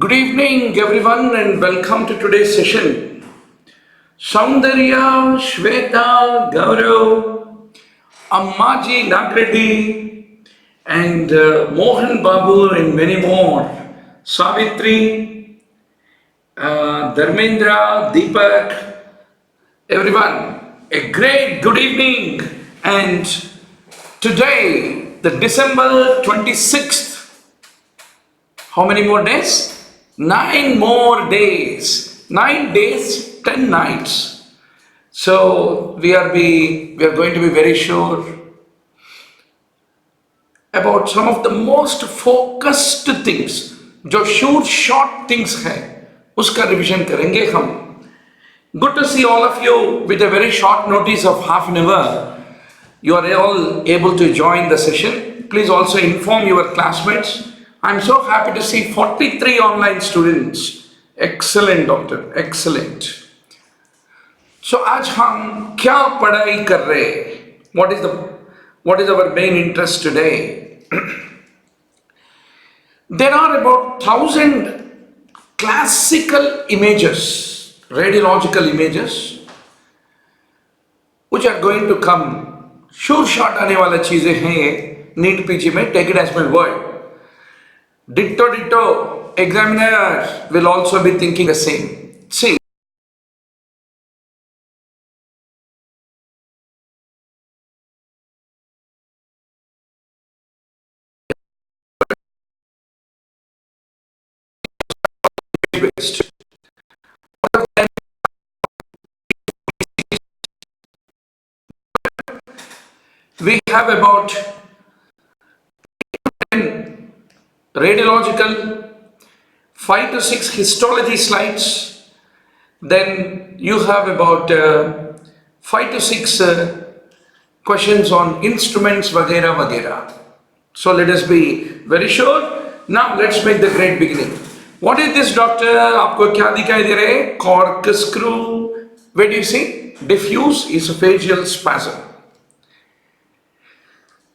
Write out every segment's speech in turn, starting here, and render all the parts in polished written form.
Good evening everyone and welcome to today's session. Saundarya, Shweta, Gaurav, Ammaji Nagreddy and Mohan Babu and many more. Savitri, Dharmendra, Deepak, everyone, a great good evening. And today, the December 26th, how many more days? 9 more days. 9 days, 10 nights. So we are going to be very sure about some of the most focused things, जो sure short things है, उसका revision करेंगे हम. Good to see all of you with a very short notice of half an hour. You are all able to join the session. Please also inform your classmates. I'm so happy to see 43 online students. Excellent, doctor. Excellent. So, आज हम क्या पढ़ाई कर रहे हैं? What is our main interest today? There are about 1,000 classical images, radiological images, which are going to come. Sure shot आने वाला चीजें हैं NEET PG में. Take it as my word. Ditto, examiner will also be thinking the same. See, we have about 10 radiological, 5 to 6 histology slides, then you have about 5 to 6 questions on instruments वगैरह वगैरह. So let us be very sure. Now let's make the great beginning. What is this, doctor? आपको क्या दिखाई दे रहे हैं? Corkscrew. Where do you see? Diffuse esophageal spasm.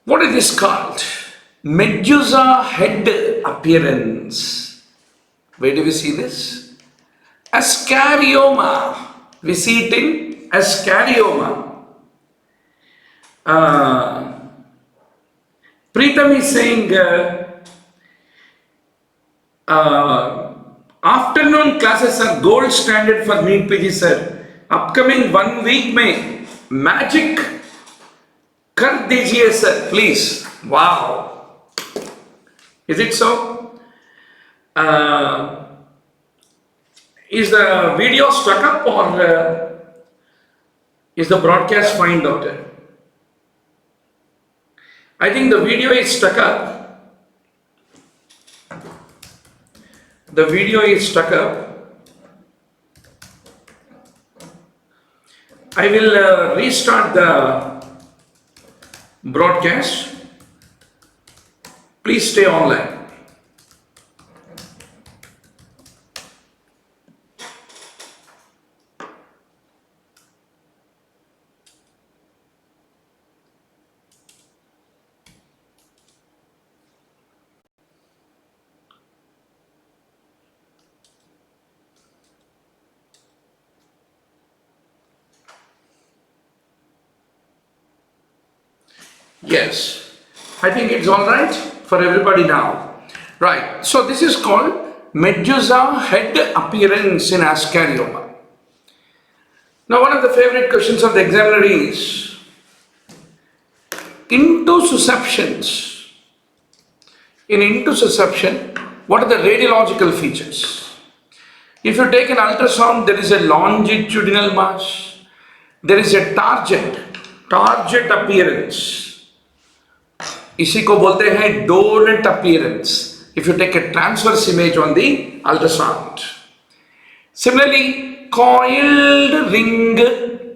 What is this called? Medusa head appearance. Where do we see this? Ascarioma. We see it in ascarioma. Preetham is saying afternoon classes are gold standard for NEET PG, sir. Upcoming 1 week में magic कर दीजिए sir, please. Wow. Is it so? Is the video stuck up or is the broadcast fine, doctor? I think the video is stuck up. The video is stuck up. I will restart the broadcast. Please stay online. Yes, I think it's all right for everybody now. Right, so this is called Medusa head appearance in ascarioma. Now, one of the favorite questions of the examiner is Intussusceptions. In Intussusception, what are the radiological features? If you take an ultrasound, there is a longitudinal mass, there is a target appearance. इसी को बोलते हैं donut appearance if you take a transverse image on the ultrasound. Similarly, coiled ring,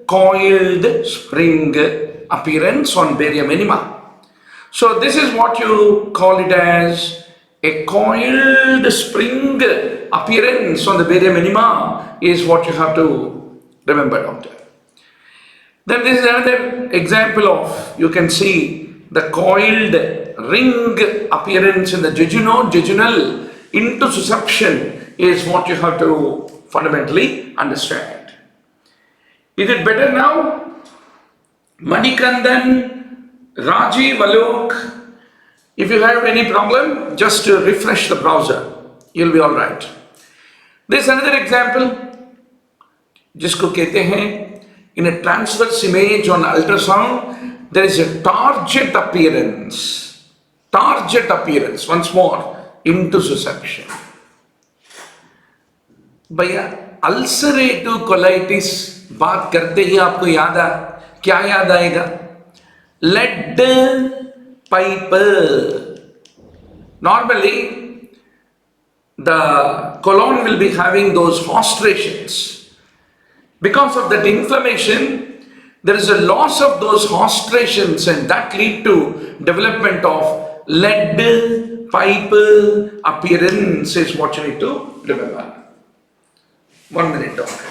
coiled spring appearance on barium minima. So this is what you call it as a coiled spring appearance on the barium minima is what you have to remember, doctor. Then this is another example of, you can see the coiled ring appearance in the jejunal Intussusception is what you have to fundamentally understand. Is it better now? Manikandan, Rajiv, Alok, if you have any problem, just refresh the browser. You'll be all right. There's another example. जिसको कहते हैं, in a transverse image on ultrasound, there is a target appearance. Target appearance, once more, intussusception. भैया ulcerative colitis बात करते ही आपको याद आ क्या याद आएगा? Lead pipe. Normally, the colon will be having those hostrations. Because of that inflammation, there is a loss of those hostrations, and that lead to development of lead pipe appearance is what you need to remember. 1 minute, doctor.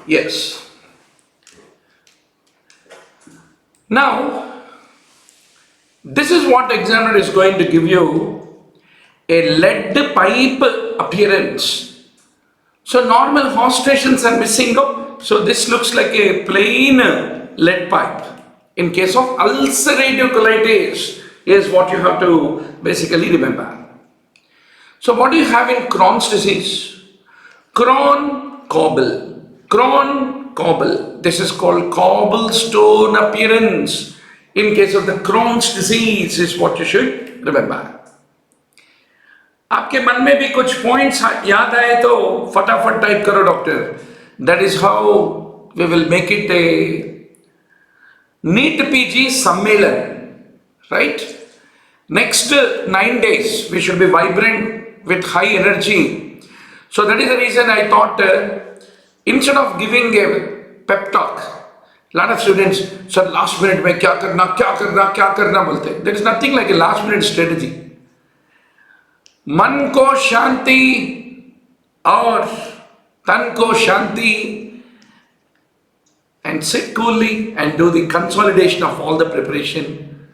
Yes. Now, this is what examiner is going to give you, a lead pipe appearance. So normal hostrations are missing, no? So this looks like a plain lead pipe. In case of ulcerative colitis is what you have to basically remember. So what do you have in Crohn's disease? Crohn cobble. Crohn cobble. This is called cobblestone appearance. In case of the Crohn's disease is what you should remember. आपके मन में भी कुछ points याद आए तो फटाफट type करो doctor. That is how we will make it a NEETPG सम्मेलन, right? Next 9 days we should be vibrant with high energy. So that is the reason I thought instead of giving a pep talk, lot of students, sir, last minute में क्या करना बोलते. There is nothing like a last minute strategy. मन को शांति और तन को शांति, and sit coolly and do the consolidation of all the preparation,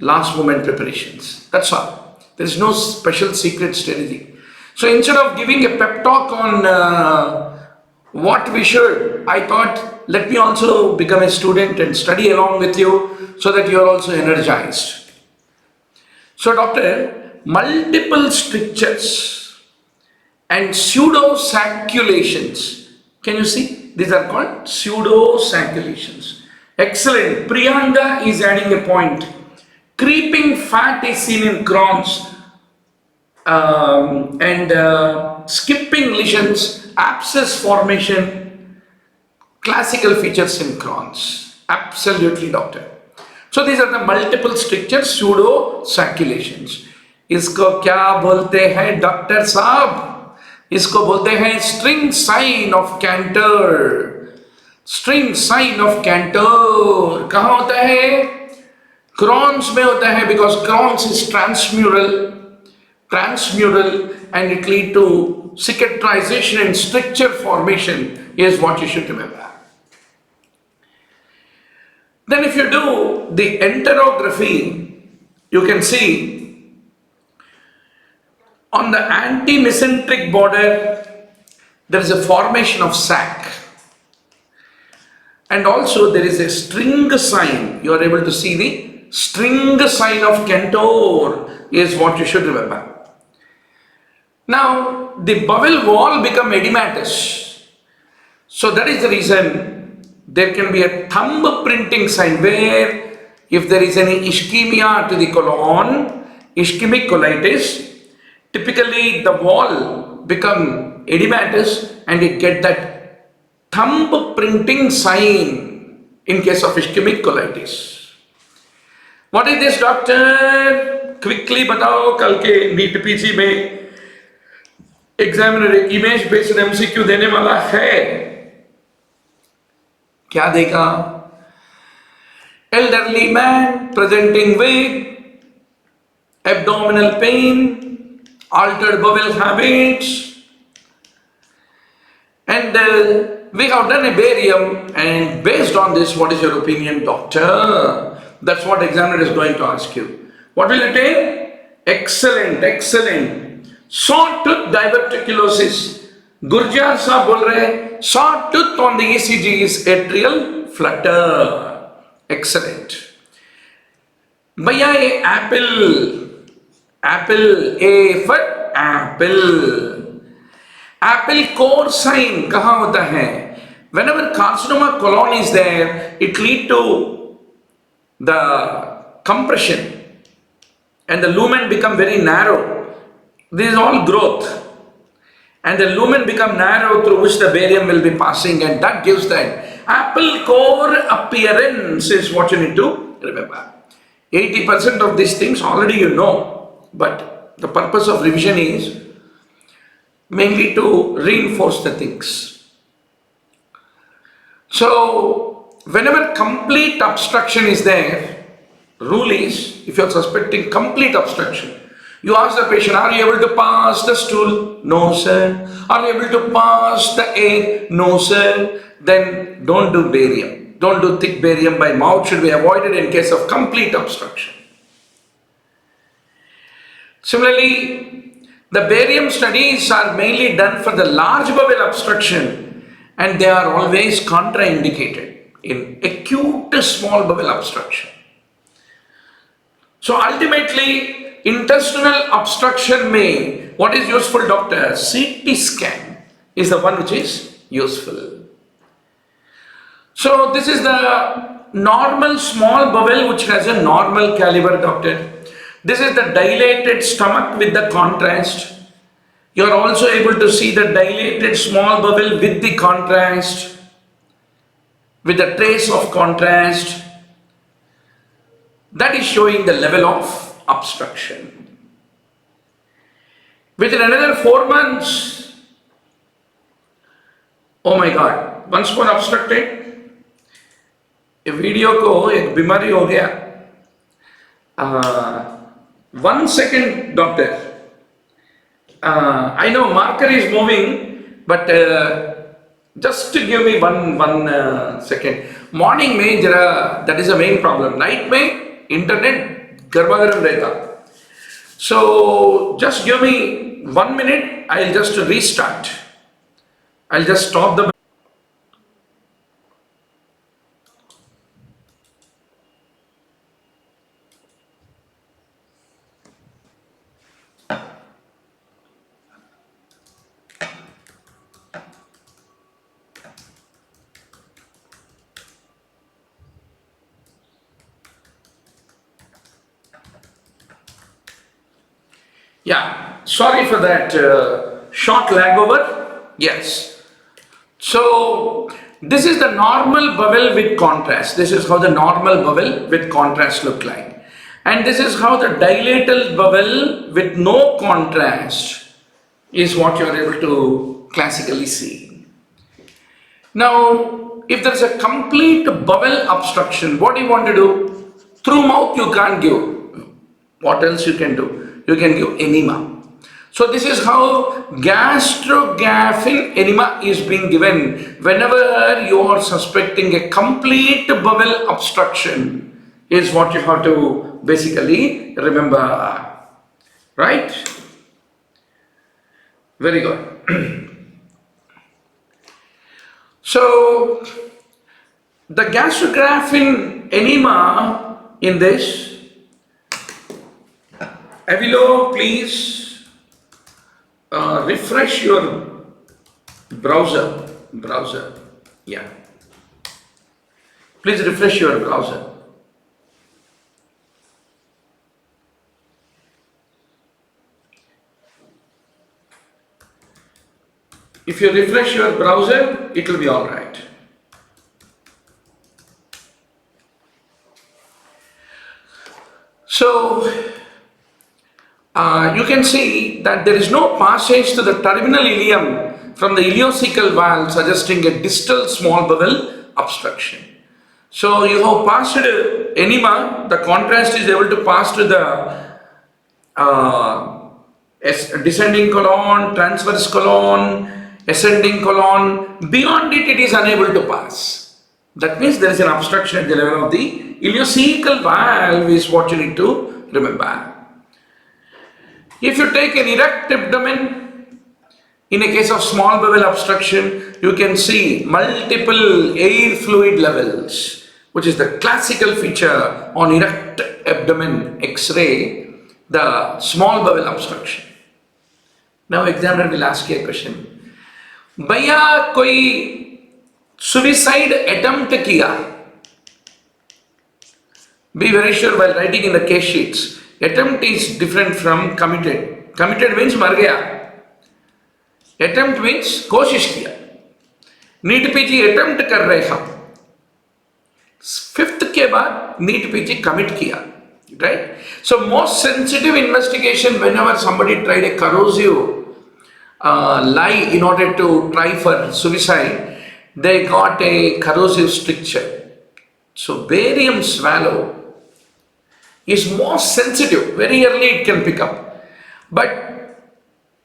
last moment preparations. That's all. There is no special secret strategy. So instead of giving a pep talk on what we should, I thought, let me also become a student and study along with you so that you are also energized. So doctor, multiple strictures and pseudo-sacculations. Can you see? These are called pseudo-sacculations. Excellent. Priyanga is adding a point. Creeping fat is seen in Crohn's and skipping lesions, abscess formation, classical features in Crohn's. Absolutely, doctor. So these are the multiple strictures, pseudo-sacculations. इसको क्या बोलते हैं doctor साहब? इसको बोलते हैं string sign of Kantor. String sign of Kantor कहाँ होता है? क्रॉन्स में होता है, because Crohn's is transmural and it lead to cicatrization and stricture formation is what you should remember. Then if you do the enterography, you can see on the anti-mesenteric border there is a formation of sac, and also there is a string sign. You are able to see the string sign of Cantor is what you should remember. Now the bowel wall become edematous, so that is the reason there can be a thumb printing sign where if there is any ischemia to the colon, ischemic colitis, typically the wall become edematous and it get that thumb printing sign in case of ischemic colitis. What is this, doctor? Quickly बताओ. कल के NEETPG में examiner एक image based MCQ देने वाला है. क्या देगा? elderly man presenting with abdominal pain, altered bowel habits, and we have done a barium, and based on this, what is your opinion, doctor? That's what examiner is going to ask you. What will you take? Excellent, excellent. Sawtooth diverticulosis. Gurjar साहब बोल रहे हैं sawtooth on the ECG is atrial flutter. Excellent. भैया ये apple A for apple core sign कहाँ होता है? Whenever carcinoma colon is there, it lead to the compression and the lumen become very narrow. This is all growth. And the lumen become narrow through which the barium will be passing, and that gives that apple core appearance is what you need to remember. 80% of these things already you know, but the purpose of revision is mainly to reinforce the things. So whenever complete obstruction is there, rule is, if you are suspecting complete obstruction, you ask the patient, are you able to pass the stool? No, sir. Are you able to pass the air? No, sir. Then don't do barium. Don't do thick barium by mouth, should be avoided in case of complete obstruction. Similarly, the barium studies are mainly done for the large bowel obstruction, and they are always contraindicated in acute small bowel obstruction. So ultimately, intestinal obstruction may, what is useful, doctor? CT scan is the one which is useful. So this is the normal small bowel which has a normal caliber, doctor. This is the dilated stomach with the contrast. You are also able to see the dilated small bowel with the contrast, with a trace of contrast. That is showing the level of obstruction. Within another 4 months, oh my God, once more obstructed, a video ko ek bimari ho gaya. 1 second, doctor. I know marker is moving, but just to give me one second. Morning mein jara, that is the main problem. Night mein internet गर्भागरम रहता. So just give me 1 minute, I'll just restart. I'll just stop the. Yeah, sorry for that short lag over. Yes. So this is the normal bowel with contrast. This is how the normal bowel with contrast look like. And this is how the dilated bowel with no contrast is what you are able to classically see. Now, if there is a complete bowel obstruction, what do you want to do? Through mouth you can't give. What else you can do? You can give enema. So this is how gastrogafin enema is being given whenever you are suspecting a complete bowel obstruction, is what you have to basically remember. Right? Very good. So the gastrogafin enema in this, Avilo, please refresh your browser. Yeah. Please refresh your browser. If you refresh your browser, it will be all right. So you can see that there is no passage to the terminal ileum from the ileocecal valve, suggesting a distal small bowel obstruction. So you have passed enema, the contrast is able to pass to the descending colon, transverse colon, ascending colon. Beyond it, it is unable to pass. That means there is an obstruction at the level of the ileocecal valve is what you need to remember. If you take an erect abdomen, in a case of small bowel obstruction, you can see multiple air fluid levels, which is the classical feature on erect abdomen X-ray, the small bowel obstruction. Now examiner will ask you a question. भैया कोई suicide attempt किया? Be very sure while writing in the case sheets. Attempt is different from committed. Committed means मर गया. Attempt means कोशिश किया. NEETPG attempt कर रहे हम. 5th के बाद NEETPG commit किया. Right? So most sensitive investigation whenever somebody tried a corrosive lie in order to try for suicide, they got a corrosive stricture. So barium swallow is most sensitive. Very early it can pick up. But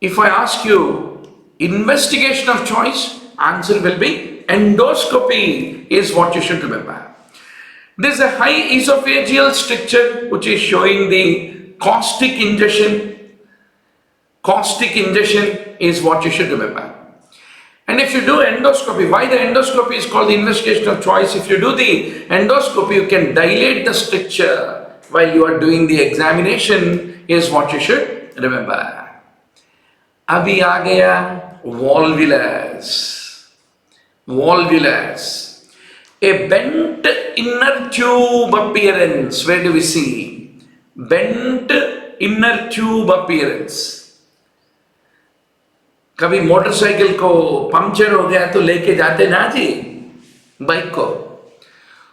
if I ask you investigation of choice, answer will be endoscopy is what you should remember. There is a high esophageal stricture which is showing the caustic ingestion. Caustic ingestion is what you should remember. And if you do endoscopy, why the endoscopy is called the investigation of choice? If you do the endoscopy, you can dilate the stricture while you are doing the examination is what you should remember. Abhi aa gaya volvulus. Volvulus. A bent inner tube appearance. Where do we see? Bent inner tube appearance. कभी motorcycle को puncture हो गया तो लेके जाते ना जी bike को.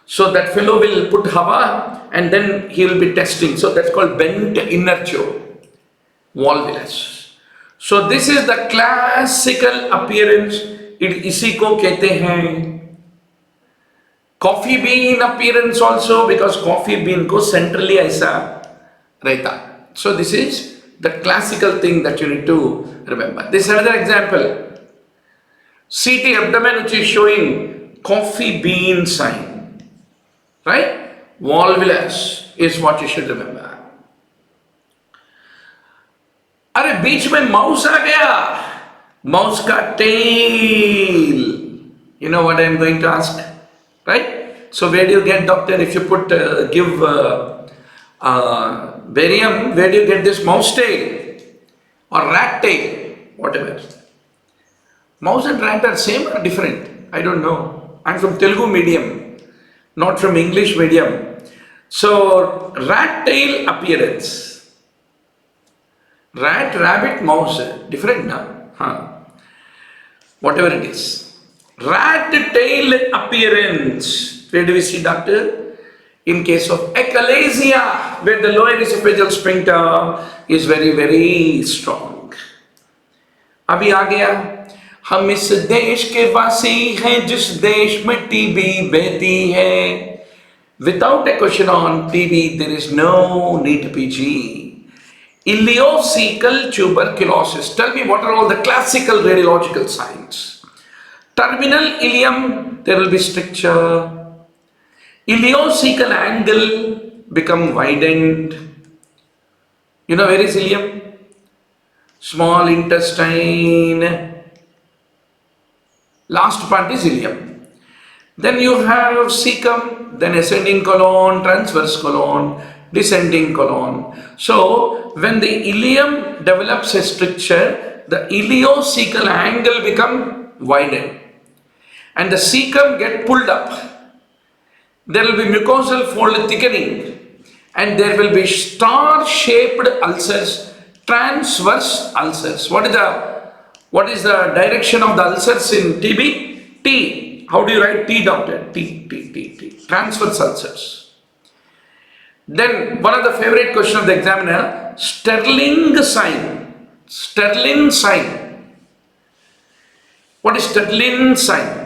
So that fellow will put hava and then he will be testing. So that's called bent inner tube. Volvulus. So this is the classical appearance. इसी को कहते हैं coffee bean appearance also, because coffee bean को centrally ऐसा रहता. So this is the classical thing that you need to remember. This is another example. CT abdomen which is showing coffee bean sign. Right? Volvulus is what you should remember. अरे बीच में mouse आ गया. Mouse का tail. You know what I am going to ask? Right? So where do you get, doctor, if you put give barium, where do you get this mouse tail or rat tail, whatever? Mouse and rat are same or different? I don't know. I'm from Telugu medium, not from English medium. So rat tail appearance. Rat, rabbit, mouse, different now. Whatever it is. Rat tail appearance. Where do we see, doctor? In case of achalasia, where the lower esophageal sphincter is very, very strong. अभी आ गया. हम इस देश के वासी हैं जिस देश में टीबी बहती है. Without a question on TB, there is no NEETPG. Ileocecal tuberculosis. Tell me what are all the classical radiological signs. Terminal ileum, there will be stricture. Ileocecal angle become widened. You know where is ileum? Small intestine. Last part is ileum. Then you have cecum, then ascending colon, transverse colon, descending colon. So when the ileum develops a stricture, the ileocecal angle become widened and the cecum get pulled up. There will be mucosal fold thickening and there will be star-shaped ulcers, transverse ulcers. What is the direction of the ulcers in TB? T. How do you write T, doctor? T. Transverse ulcers. Then one of the favorite question of the examiner, Sterling sign. Sterling sign. What is Sterling sign?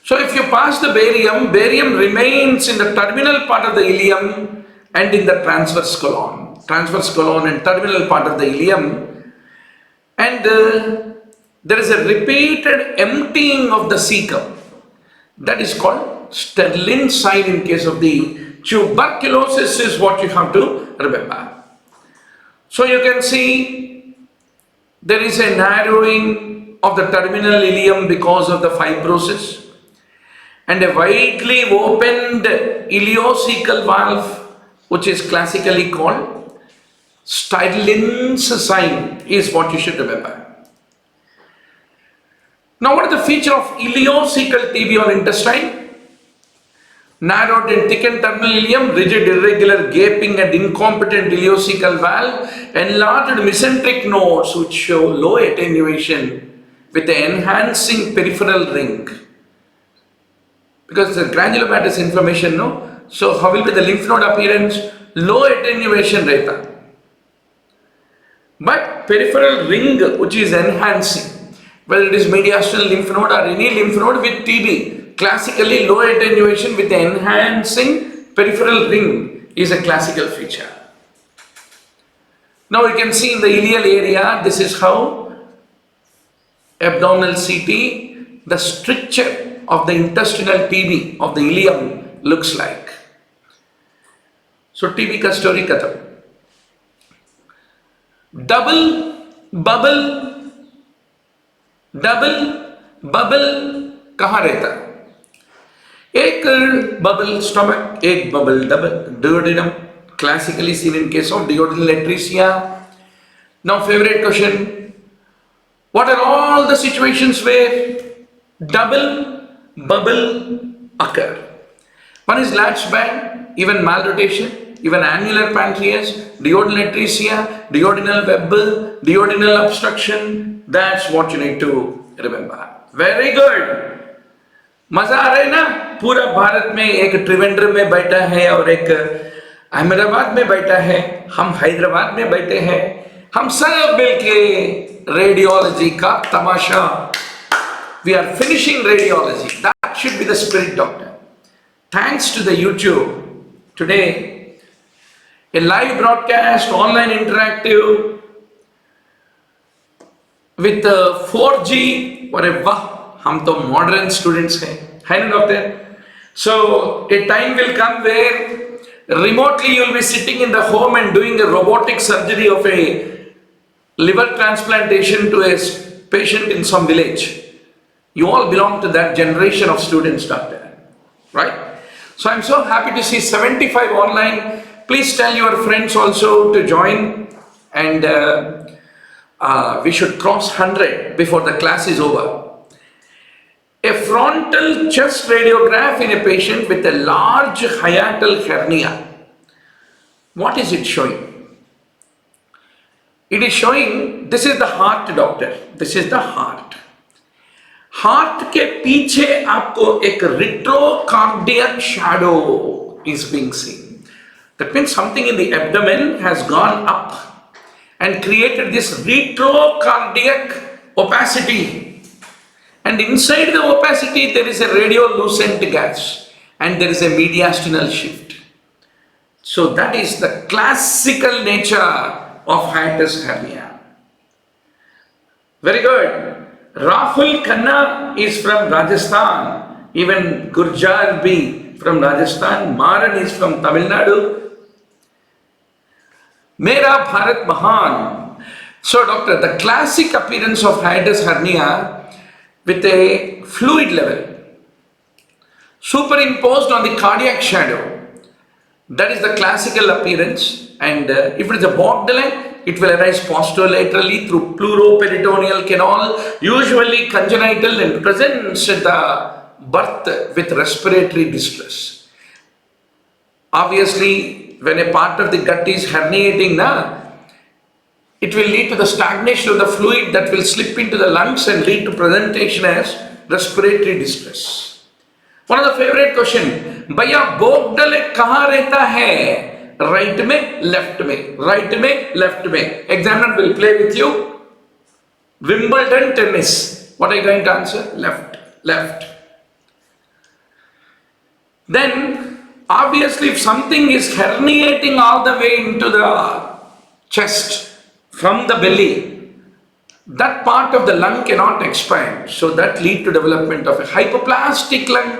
So if you pass the barium remains in the terminal part of the ileum and in the transverse colon and terminal part of the ileum, and there is a repeated emptying of the cecum. That is called Sterling sign in case of the tuberculosis is what you have to remember. So you can see there is a narrowing of the terminal ileum because of the fibrosis and a widely opened ileocecal valve, which is classically called Sterling's sign, is what you should remember. Now, what is the feature of ileocecal TB on intestine? Narrowed and thickened terminal ileum, rigid, irregular, gaping and incompetent ileocecal valve, enlarged mesenteric nodes which show low attenuation with the enhancing peripheral ring. Because the granulomatous inflammation, no? So how will be the lymph node appearance? Low attenuation rate. But peripheral ring which is enhancing, whether it is mediastinal lymph node or any lymph node with TB, classically low attenuation with the enhancing peripheral ring is a classical feature. Now you can see in the ileal area, this is how abdominal CT, the stricture of the intestinal TB of the ileum looks like. So TB ka story khatam. Double bubble कहाँ रहता है? एक bubble stomach, एक bubble duodenum, classically seen in case of duodenal atresia. Now favorite question, what are all the situations where double bubble occur? One is latch band, even malrotation, even annular pancreas, duodenal atresia, duodenal web, duodenal obstruction. That's what you need to remember. Very good. मजा आ रहा है ना? पूरा भारत में एक त्रिवेंद्रम में बैठा है और एक अहमदाबाद में बैठा है, हम हैदराबाद में बैठे हैं, हम सब मिलके रेडियोलॉजी का तमाशा. We are finishing radiology. That should be the spirit, doctor. Thanks to the YouTube today, a live broadcast, online interactive with 4G. Whatever. हम तो modern students हैं, है ना doctor? So a time will come where remotely you will be sitting in the home and doing a robotic surgery of a liver transplantation to a patient in some village. You all belong to that generation of students, doctor, right? So I'm so happy to see 75 online. Please tell your friends also to join, and we should cross 100 before the class is over. A frontal chest radiograph in a patient with a large hiatal hernia. What is it showing? It is showing, this is the heart, doctor. This is the heart. Heart के पीछे आपको एक retrocardiac shadow is being seen. That means something in the abdomen has gone up and created this retrocardiac opacity. And inside the opacity there is a radiolucent gas and there is a mediastinal shift. So that is the classical nature of hiatus hernia. Very good. Rahul Khanna is from Rajasthan, even Gurjar B from Rajasthan, Maran is from Tamil Nadu. Mera Bharat Mahan. So doctor, the classic appearance of hiatus hernia with a fluid level superimposed on the cardiac shadow, that is the classical appearance. And if it is a borderline, it will arise posterolaterally through pleuroperitoneal canal, usually congenital, and presents at the birth with respiratory distress. Obviously, when a part of the gut is herniating, it will lead to the stagnation of the fluid that will slip into the lungs and lead to presentation as respiratory distress. One of the favorite question, भैया बोगडल कहाँ रहता है? Right में, left में, right में, left में. Examiner will play with you. Wimbledon tennis. What are you going to answer? Left, left. Then obviously if something is herniating all the way into the chest from the belly, that part of the lung cannot expand. So that lead to development of a hypoplastic lung.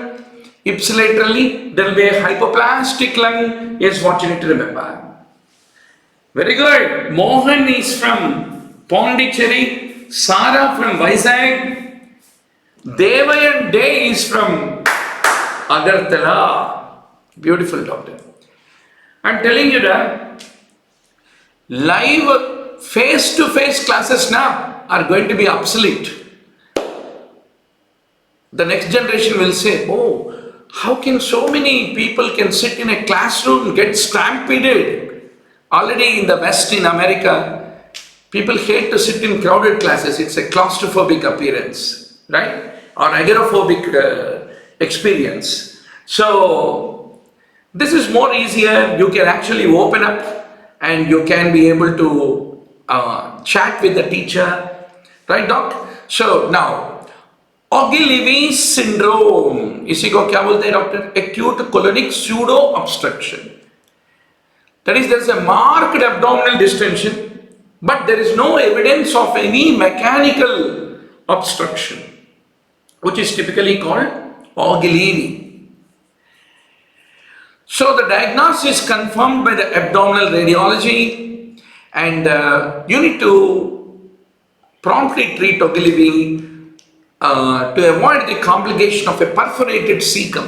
Ipsilaterally, there will be a hypoplastic lung is what you need to remember. Very good. Mohan is from Pondicherry, Sara from Vizag, Devayan Day is from Agartala. Beautiful, doctor. I'm telling you that live face-to-face classes now are going to be obsolete. The next generation will say, oh, how can so many people can sit in a classroom, get stampeded? Already in the West, in America, people hate to sit in crowded classes. It's a claustrophobic appearance, right? Or agoraphobic experience. So this is more easier. You can actually open up and you can be able to chat with the teacher, right, doc? So now, Ogilvy syndrome, इसी को क्या बोलते हैं doctor? Acute colonic pseudo-obstruction. That is, there is a marked abdominal distension, but there is no evidence of any mechanical obstruction, which is typically called Ogilvy. So the diagnosis is confirmed by the abdominal radiology, and you need to promptly treat Ogilvy to avoid the complication of a perforated cecum.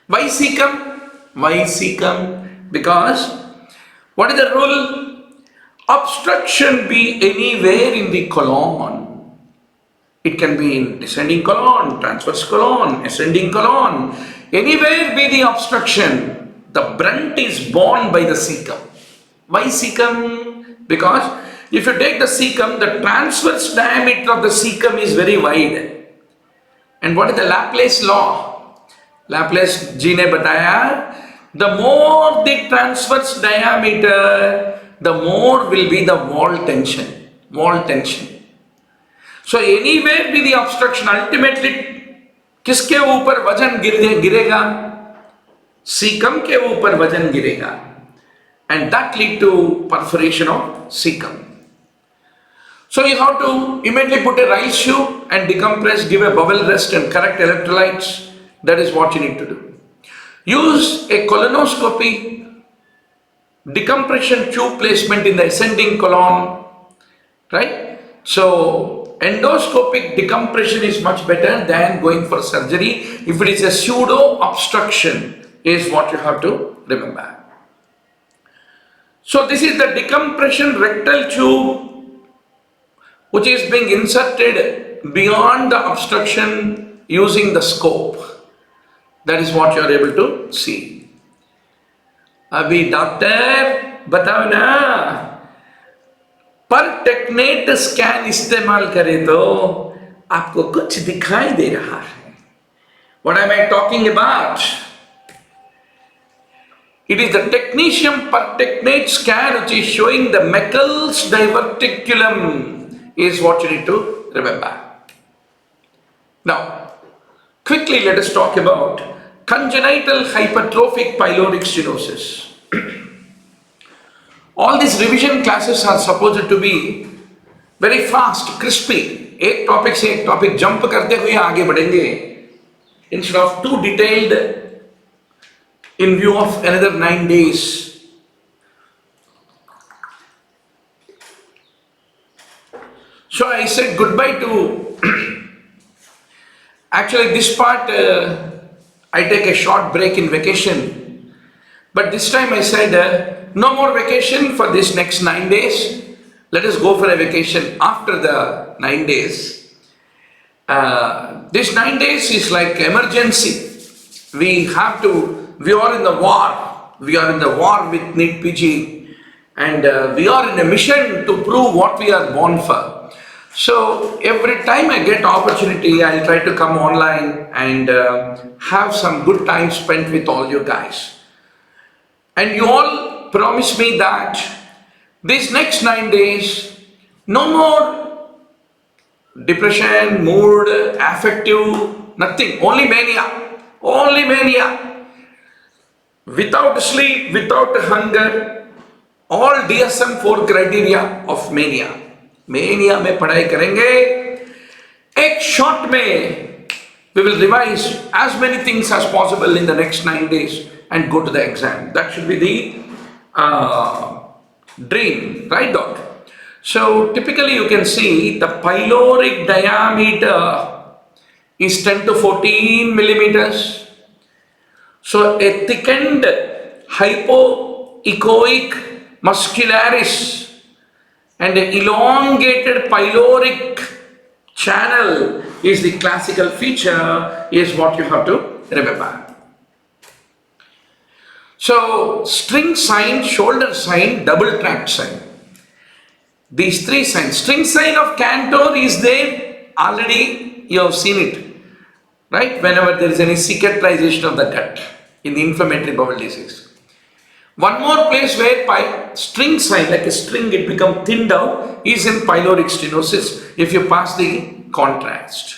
Why cecum? Why cecum? Because what is the rule? Obstruction be anywhere in the colon. It can be in descending colon, transverse colon, ascending colon. Anywhere be the obstruction, the brunt is borne by the cecum. Why cecum? Because if you take the cecum, the transverse diameter of the cecum is very wide. And what is the Laplace law? Laplace ji ne bataya, the more the transverse diameter, the more will be the wall tension. Wall tension. So anywhere be the obstruction, ultimately किसके ऊपर वजन गिरेगा? Cecum के ऊपर वजन गिरेगा. And that lead to perforation of cecum. So you have to immediately put a rice shoe and decompress, give a bowel rest and correct electrolytes. That is what you need to do. Use a colonoscopy, decompression tube placement in the ascending colon, right? So endoscopic decompression is much better than going for surgery. If it is a pseudo-obstruction is what you have to remember. So this is the decompression rectal tube which is being inserted beyond the obstruction using the scope. That is what you are able to see. Abhi doctor, batao na, per technate scan इस्तेमाल करे तो आपको कुछ दिखाई दे रहा है. What am I talking about? It is the technetium per technate scan which is showing the Meckel's diverticulum is what you need to remember. Now, quickly let us talk about congenital hypertrophic pyloric stenosis. All these revision classes are supposed to be very fast, crispy. एक topic से एक topic jump करते हुए आगे बढ़ेंगे. Instead of too detailed in view of another 9 days. So I said goodbye to, actually this part I take a short break in vacation, but this time I said no more vacation for this next 9 days. Let us go for a vacation after the 9 days. This 9 days is like emergency. We are in the war. We are in the war with NEETPG, and we are in a mission to prove what we are born for. So every time I get opportunity, I'll try to come online and have some good time spent with all you guys. And you all promise me that these next 9 days, no more depression, mood, affective, nothing, only mania, only mania. without sleep, without hunger, all DSM-4 criteria of mania. Mania में पढ़ाई करेंगे, एक shot में we will revise as many things as possible in the next 9 days and go to the exam. That should be the dream, right, doc? So typically you can see the pyloric diameter is 10 to 14 millimeters. So a thickened hypoechoic muscularis and an elongated pyloric channel is the classical feature, is what you have to remember. So string sign, shoulder sign, double tract sign. These three signs. String sign of Cantor is there, already you have seen it, right? Whenever there is any cicatrization of the gut in the inflammatory bowel disease. One more place where string sign, like a string, it becomes thinned out, is in pyloric stenosis if you pass the contrast.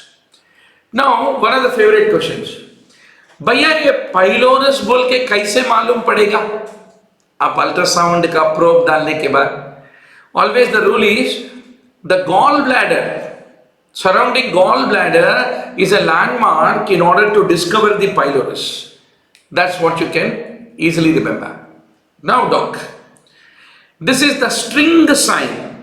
Now, one of the favorite questions. भैया ये pylorus बोल के कैसे मालूम पड़ेगा? आप ultrasound का probe डालने के बाद. Always the rule is the gallbladder, surrounding gallbladder is a landmark in order to discover the pylorus. That's what you can easily remember. Now doc, this is the string sign.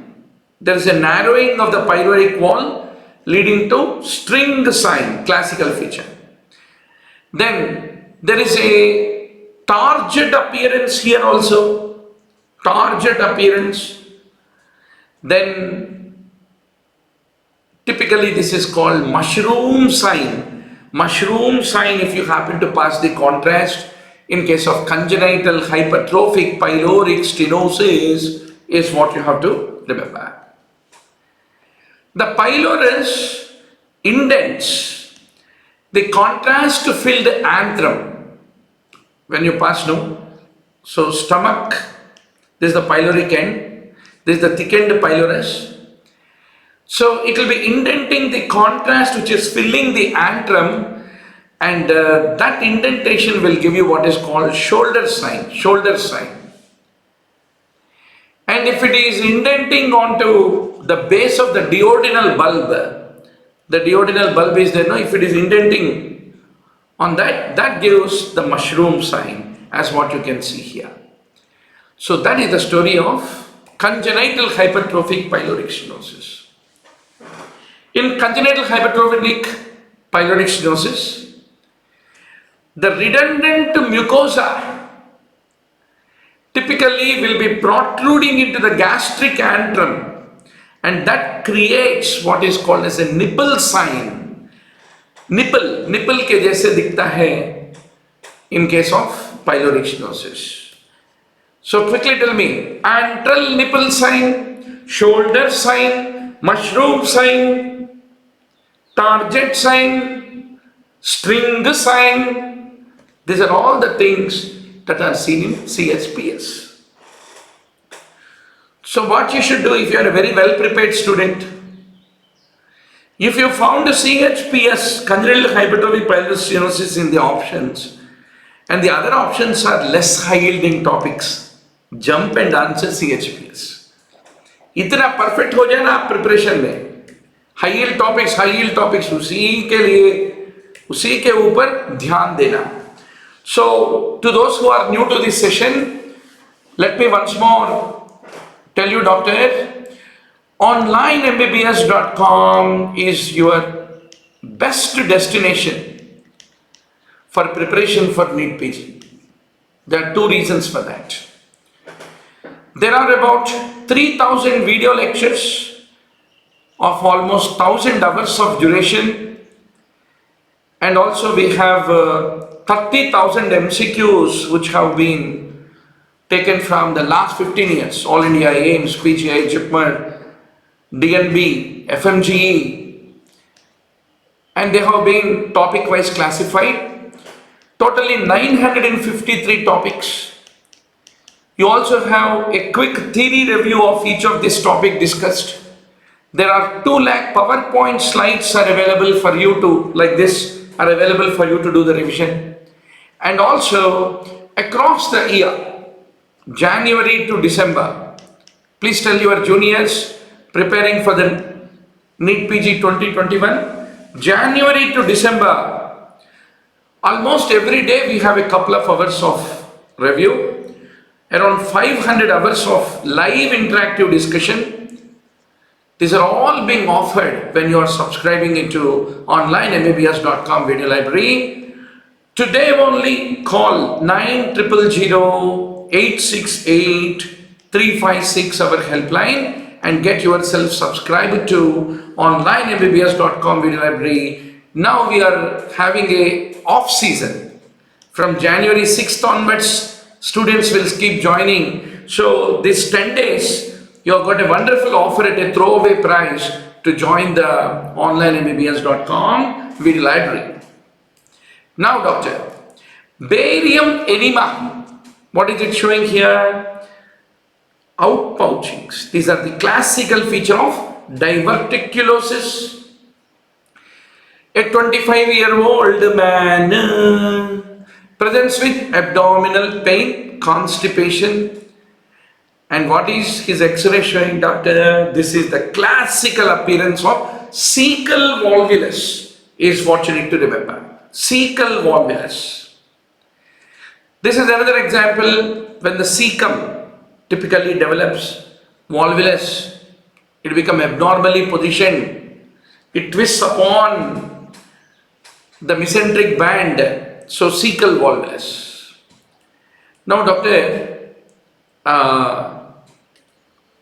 There is a narrowing of the pyloric wall leading to string sign, classical feature. Then there is a target appearance here also, target appearance. Then typically this is called mushroom sign. Mushroom sign if you happen to pass the contrast in case of congenital hypertrophic pyloric stenosis is what you have to remember. The pylorus indents the contrast filled antrum when you pass, no? So stomach, this is the pyloric end. This is the thickened pylorus. So it will be indenting the contrast which is filling the antrum, and that indentation will give you what is called shoulder sign, shoulder sign. And if it is indenting onto the base of the duodenal bulb, the duodenal bulb is there, no? If it is indenting on that, that gives the mushroom sign as what you can see here. So that is the story of congenital hypertrophic pyloric stenosis. In congenital hypertrophic pyloric stenosis, the redundant mucosa typically will be protruding into the gastric antrum, and that creates what is called as a nipple sign. Nipple के जैसे दिखता है in case of pyloric stenosis. So quickly tell me, antral nipple sign, shoulder sign, mushroom sign, target sign, string sign. These are all the things that are seen in CHPS. So what you should do if you are a very well prepared student, if you found a CHPS, congenital hypertrophic pyloric stenosis in the options, and the other options are less high yielding topics, jump and answer CHPS. इतना perfect हो जाए ना आप preparation में, high yield topics उसी के ऊपर ध्यान देना. So to those who are new to this session, let me once more tell you, doctor, onlinembbs.com is your best destination for preparation for NEETPG. There are two reasons for that. There are about 3,000 video lectures of almost 1,000 hours of duration, and also we have 30,000 MCQs which have been taken from the last 15 years, All India, AIMS, PGI, JIPMER, DNB, FMGE, and they have been topic wise classified, totally 953 topics. You also have a quick theory review of each of this topic discussed. There are 2 lakh PowerPoint slides are available for you to, like this, are available for you to do the revision. And also across the year, January to December. Please tell your juniors preparing for the NEETPG 2021, January to December, almost every day we have a couple of hours of review, around 500 hours of live interactive discussion. These are all being offered when you are subscribing into onlinemabbs.com video library. Today only call 9000-868-356 our helpline and get yourself subscribed to onlinemabbs.com video library. Now we are having a off season. From January 6th onwards, students will keep joining. So this 10 days, you have got a wonderful offer at a throwaway price to join the onlinemabbs.com video library. Now, doctor, barium enema. What is it showing here? Outpouchings. These are the classical feature of diverticulosis. A 25-year-old man presents with abdominal pain, constipation. And what is his X-ray showing, doctor? This is the classical appearance of cecal volvulus, is what you need to remember. Cecal volvulus. This is another example when the cecum typically develops volvulus. It becomes abnormally positioned. It twists upon the mesenteric band. So cecal volvulus. Now, doctor,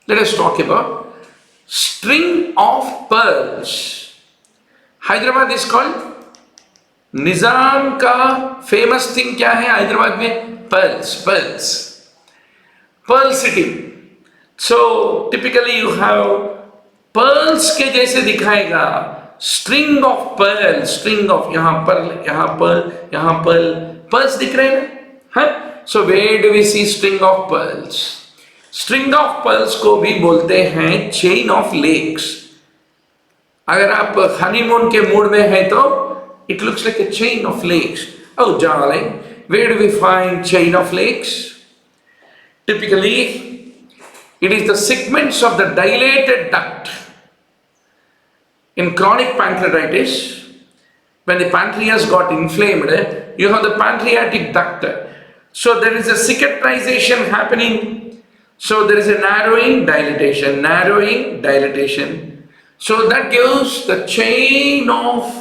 let us talk about string of pearls. Hyderabad is called Nizam का famous thing क्या है हैदराबाद में? Pearls, pearls, pearl city. So typically you have pearls के जैसे दिखाएगा. String of pearls, string of यहाँ pearl, pearls दिख रहे हैं ना? So where do we see string of pearls? String of pearls को भी बोलते हैं chain of lakes. अगर आप honeymoon के मूड में हैं तो it looks like a chain of lakes. Oh darling, where do we find chain of lakes? Typically, it is the segments of the dilated duct. In chronic pancreatitis, when the pancreas got inflamed, you have the pancreatic duct. So there is a cicatrization happening. So there is a narrowing, dilatation, narrowing, dilatation. So that gives the chain of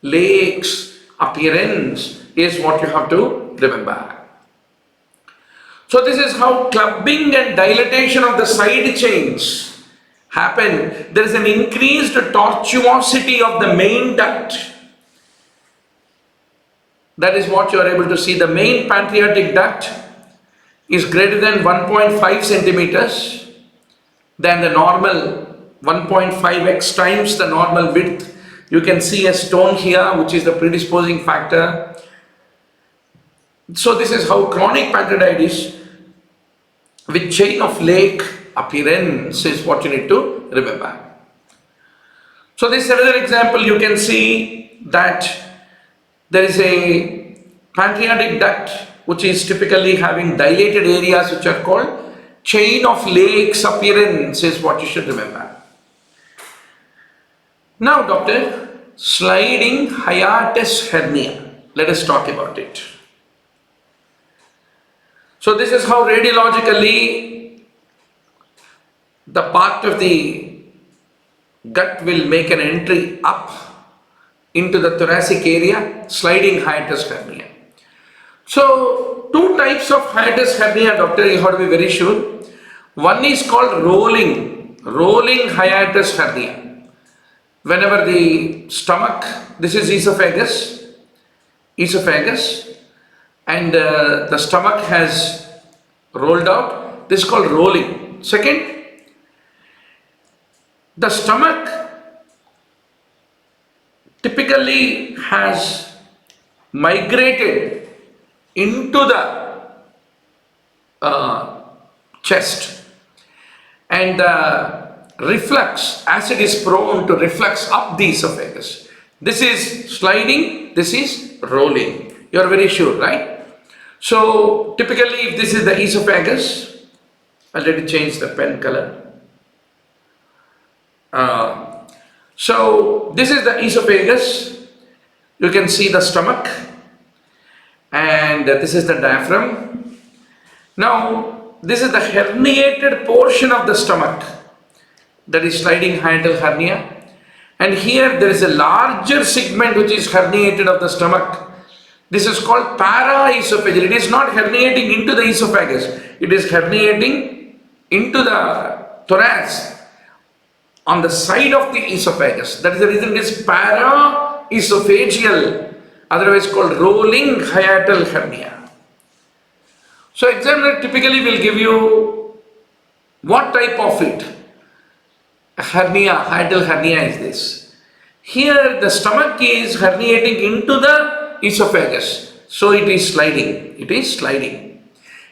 lakes appearance is what you have to remember. So this is how clubbing and dilatation of the side chains happen. There is an increased tortuosity of the main duct. That is what you are able to see. The main pancreatic duct is greater than 1.5 centimeters than the normal 1.5x times the normal width. You can see a stone here, which is the predisposing factor. So this is how chronic pancreatitis with chain of lake appearance is what you need to remember. So this is another example. You can see that there is a pancreatic duct which is typically having dilated areas which are called chain of lakes appearance is what you should remember. Now, doctor, sliding hiatus hernia. Let us talk about it. So this is how radiologically the part of the gut will make an entry up into the thoracic area, sliding hiatus hernia. So two types of hiatus hernia, doctor, you have to be very sure. One is called rolling hiatus hernia. Whenever the stomach, this is esophagus, and the stomach has rolled out, this is called rolling. Second, the stomach typically has migrated into the chest, and reflux, acid is prone to reflux up the esophagus. This is sliding, this is rolling. You are very sure, right? So typically, if this is the esophagus, I'll let it change the pen color. So this is the esophagus. You can see the stomach, and this is the diaphragm. Now this is the herniated portion of the stomach, that is sliding hiatal hernia, and here there is a larger segment which is herniated of the stomach. This is called paraesophageal. It is not herniating into the esophagus, it is herniating into the thorax on the side of the esophagus. That is the reason it is paraesophageal, otherwise called rolling hiatal hernia. So examiner typically will give you what type of it. A hernia, hiatal hernia is this. Here the stomach is herniating into the esophagus, so it is sliding. It is sliding.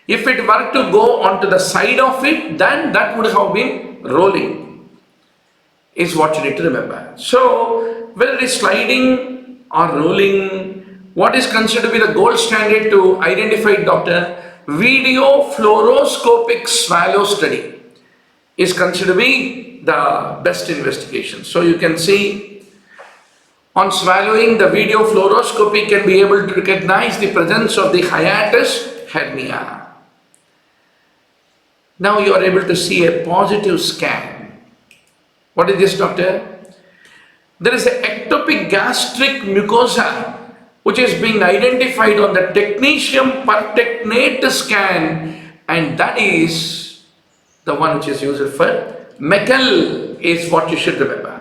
If it were to go onto the side of it, then that would have been rolling, is what you need to remember. So whether it is sliding or rolling, what is considered to be the gold standard to identify, doctor? Video fluoroscopic swallow study is considered to be the best investigation. So you can see on swallowing, the video fluoroscopy can be able to recognize the presence of the hiatus hernia. Now you are able to see a positive scan. What is this, doctor? There is an ectopic gastric mucosa which is being identified on the technetium pertechnate scan, and that is the one which is used for Meckel, is what you should remember.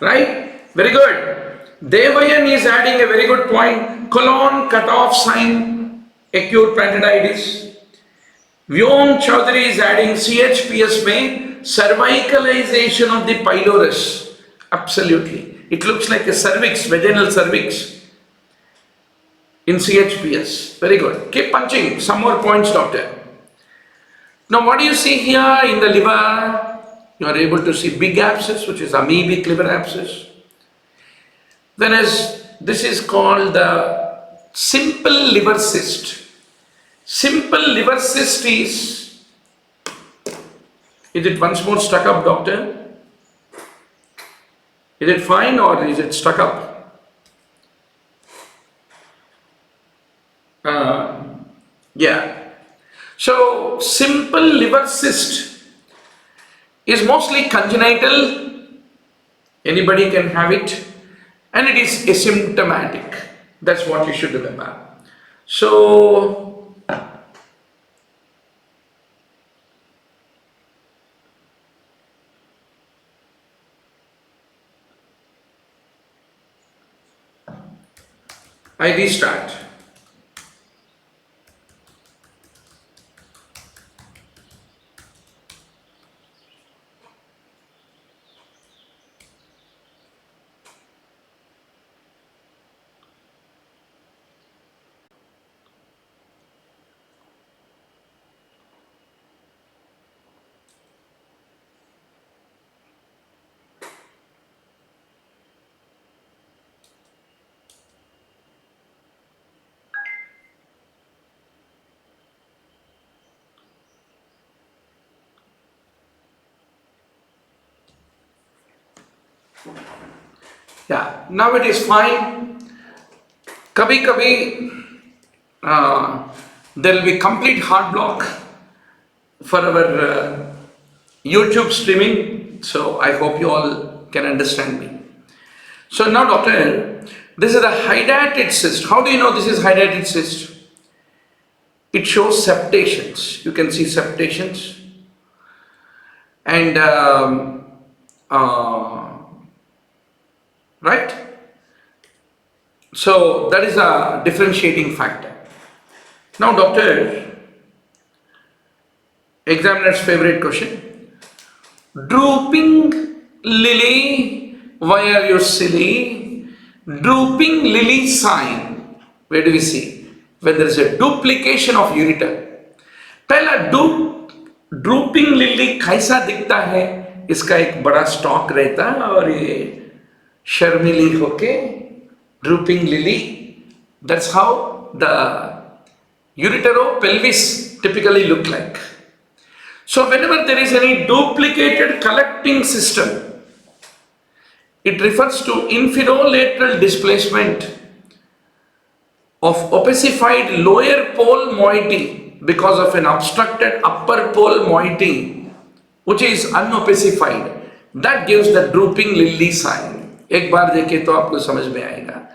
Right? Very good. Devayan is adding a very good point. Colon cutoff sign, acute pancreatitis. Vyom Chaudhary is adding CHPS में cervicalization of the pylorus. Absolutely. It looks like a cervix, vaginal cervix in CHPS. Very good. Keep punching. Some more points, doctor. Now what do you see here in the liver? You are able to see big abscess, which is amoebic liver abscess. Whereas this is called the simple liver cyst. Simple liver cyst is it once more stuck up, doctor? Is it fine or is it stuck up? Yeah. So simple liver cyst is mostly congenital. Anybody can have it, and it is asymptomatic. That's what you should remember. So I restart. Yeah, now it is fine. Kabhi there will be complete heart block for our YouTube streaming. So I hope you all can understand me. So now, doctor, this is a hydatid cyst. How do you know this is hydatid cyst? It shows septations. You can see septations. And right? So that is a differentiating factor. Now, doctor, examiner's favorite question. Drooping lily, why are you silly? Drooping lily sign. Where do we see? When there is a duplication of ureter. पहला drooping lily कैसा दिखता है? इसका एक बड़ा stock रहता है और ये शर्मिली होके drooping lily. That's how the ureteropelvis typically look like. So whenever there is any duplicated collecting system, it refers to inferolateral displacement of opacified lower pole moiety because of an obstructed upper pole moiety which is unopacified. That gives the drooping lily sign. एक बार देखे तो आपको समझ में आएगा.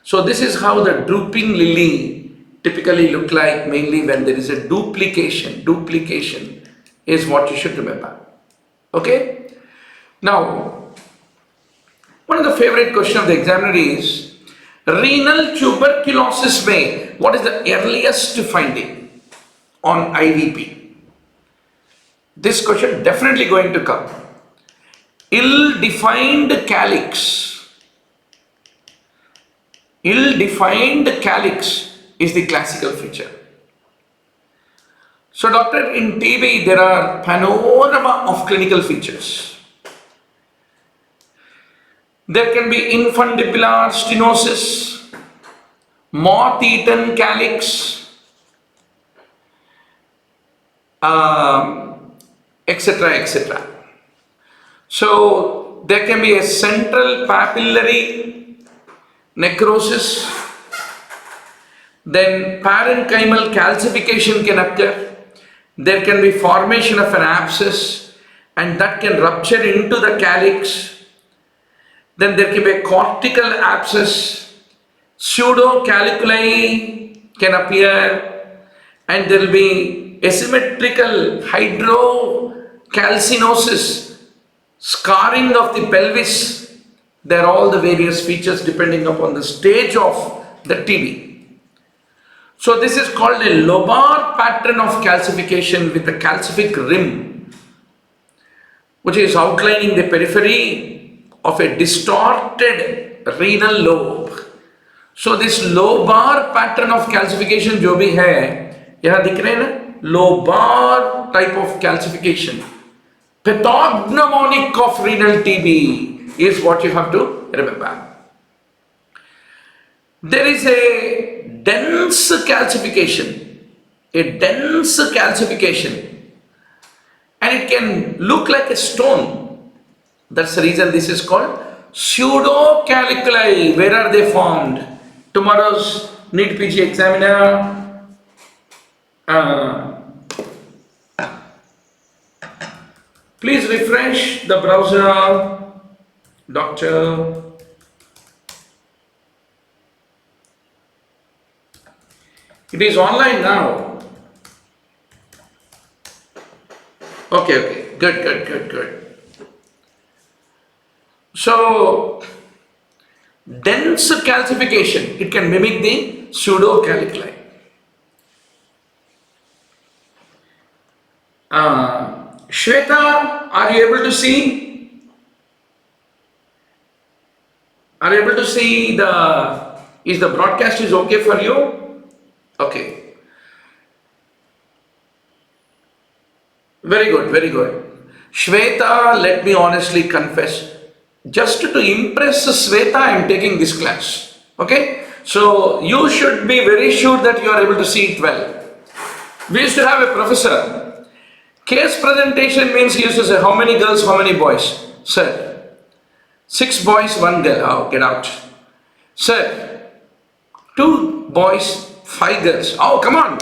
So this is how the drooping lily typically look like, mainly when there is a duplication. Duplication is what you should remember. Okay? Now, one of the favorite questions of the examiner is, renal tuberculosis may, what is the earliest finding on IVP? This question definitely going to come. Ill-defined calyx. Ill-defined calyx is the classical feature. So doctor, in TB there are panorama of clinical features. There can be infundibular stenosis, moth-eaten calyx, etc., etc. So there can be a central papillary necrosis, then parenchymal calcification can occur, there can be formation of an abscess and that can rupture into the calyx, then there can be a cortical abscess, pseudo-caliculi can appear, and there will be asymmetrical hydrocalcinosis, scarring of the pelvis. There are all the various features depending upon the stage of the TB. So this is called a lobar pattern of calcification with a calcific rim, which is outlining the periphery of a distorted renal lobe. So this lobar pattern of calcification जो भी है, यहाँ दिख रहे हैं ना, lobar type of calcification. Pathognomonic of renal TB is what you have to remember. There is a dense calcification, and it can look like a stone. That's the reason this is called pseudo-caliculi. Where are they formed? Tomorrow's NEETPG examiner. Please refresh the browser, doctor. It is online now. Okay, good. So, dense calcification, it can mimic the pseudo-caliculi. Shweta, are you able to see? Are you able to see is the broadcast is okay for you? Okay. Very good. Shweta, let me honestly confess, just to impress Shweta, I am taking this class. Okay? So you should be very sure that you are able to see it well. We used to have a professor. Case presentation means he used to say, how many girls, how many boys? Sir, 6 boys, 1 girl. Oh, get out. Sir, 2 boys, 5 girls. Oh, come on.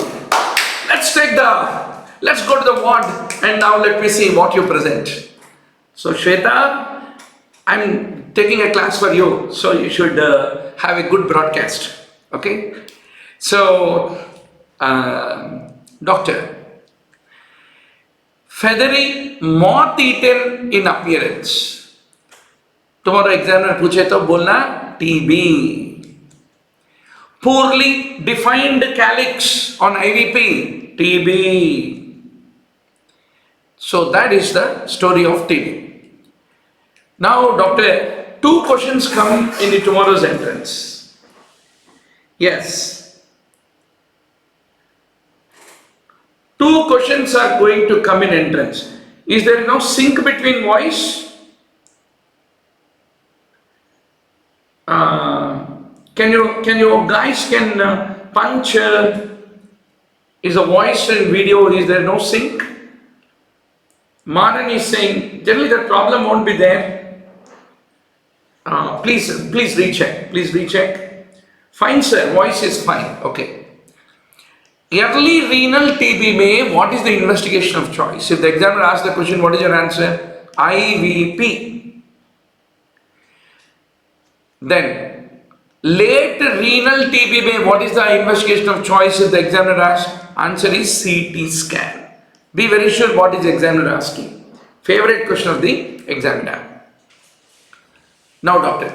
Let's go to the ward and now let me see what you present. So Shweta, I'm taking a class for you, so you should have a good broadcast. Okay? So, doctor, feathery, moth-eaten in appearance. Tomorrow examiner पूछे तो बोलना TB. Poorly defined calyx on IVP, TB. So that is the story of TB. Now, doctor, 2 questions come in the tomorrow's entrance. Yes. 2 questions are going to come in entrance. Is there no sync between voice? Can you guys punch Is the voice and video, is there no sync? Maran is saying, generally the problem won't be there. Please recheck. Please recheck. Fine, sir. Voice is fine. Okay. Early renal TB may, what is the investigation of choice? If the examiner asks the question, what is your answer? IVP. Then, late renal TB may, what is the investigation of choice if the examiner asks? Answer is CT scan. Be very sure what is the examiner asking. Favorite question of the examiner. Now, doctor.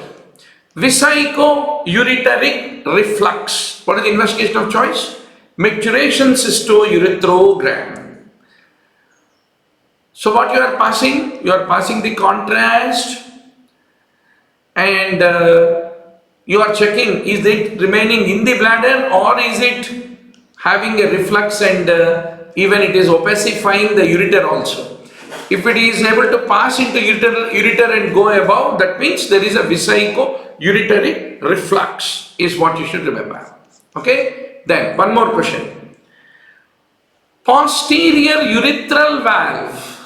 Vesico-ureteric reflux. What is the investigation of choice? Micturition cysto-urethrogram. So what you are passing? You are passing the contrast and you are checking, is it remaining in the bladder or is it having a reflux and even it is opacifying the ureter also. If it is able to pass into ureter and go above, that means there is a vesico-ureteric reflux is what you should remember. Okay? Then one more question. Posterior urethral valve.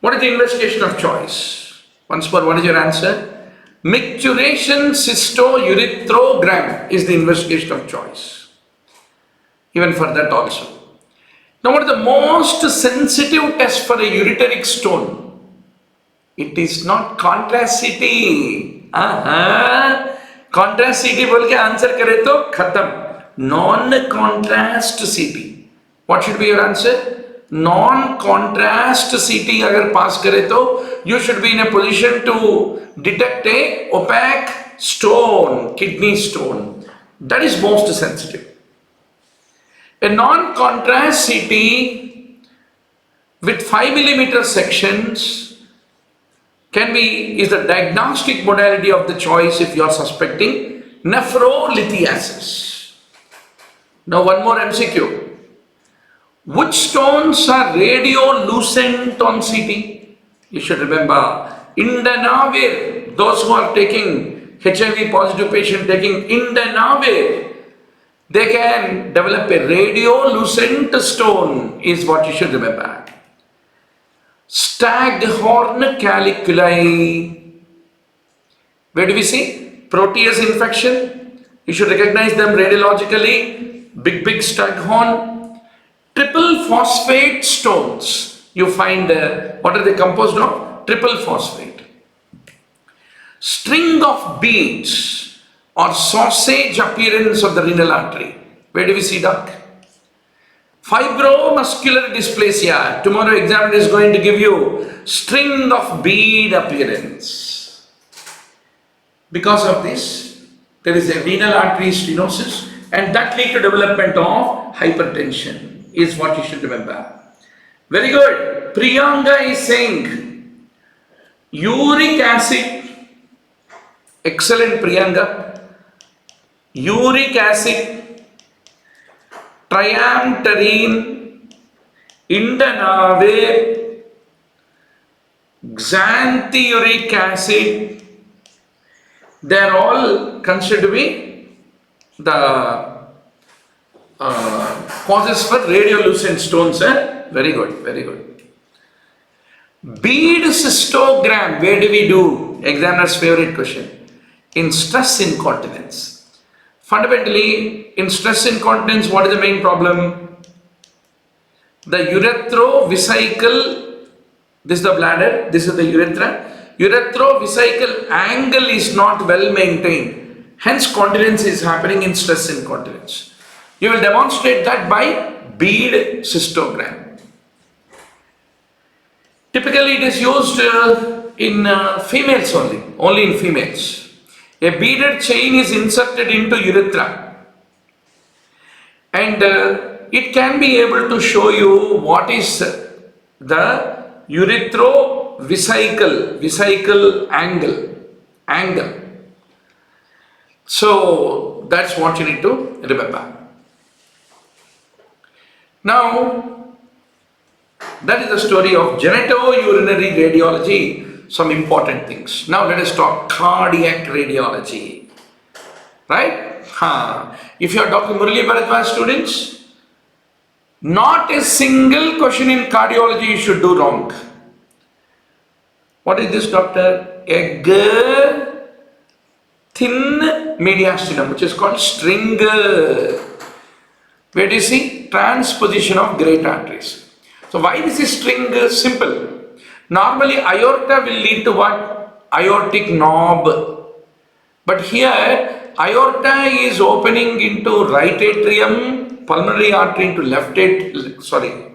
What is the investigation of choice? Once more, what is your answer? Micturition cysto-urethrogram is the investigation of choice. Even for that also. Now, what is the most sensitive test for a ureteric stone? It is not contrast CT. Contrast CT बोल के answer करे तो खत्म. Non-contrast CT. What should be your answer? Non-contrast CT अगर pass करे तो you should be in a position to detect a opaque stone, kidney stone. That is most sensitive. A non-contrast CT with 5 mm sections is the diagnostic modality of the choice if you are suspecting nephrolithiasis. Now one more MCQ. Which stones are radiolucent on CT? You should remember Indanavir. Those who are taking HIV positive patient taking Indanavir, they can develop a radiolucent stone is what you should remember. Staghorn caliculi. Where do we see? Proteus infection. You should recognize them radiologically. Big staghorn. Triple phosphate stones. You find what are they composed of? Triple phosphate. String of beads or sausage appearance of the renal artery. Where do we see that? Fibromuscular dysplasia. Tomorrow examiner is going to give you string of bead appearance. Because of this, there is a renal artery stenosis and that leads to development of hypertension is what you should remember. Very good. Priyanka is saying uric acid. Excellent, Priyanka. Uric acid, triamterene, Indanavir, xanthuric acid, they are all considered to be the causes for radiolucent stones. Very good, very good. Bead cystogram, where do we do? Examiner's favorite question. In stress incontinence. Fundamentally, in stress incontinence, what is the main problem? The uretrovesical, this is the bladder, this is the urethra. Uretrovesical angle is not well maintained. Hence, continence is happening in stress incontinence. You will demonstrate that by bead cystogram. Typically, it is used in females only in females. A beaded chain is inserted into urethra and it can be able to show you what is the uretrovesical angle. So that's what you need to remember. Now, that is the story of genitourinary radiology, some important things. Now let us talk cardiac radiology, right? If you are Dr. Murali Bharadwaz students, Not a single question in cardiology you should do wrong. What is this, doctor? Egg, thin mediastinum, which is called string. Where do you see? Transposition of great arteries. So why this is string? Simple. Normally aorta will lead to what? Aortic knob. But here aorta is opening into right atrium, pulmonary artery into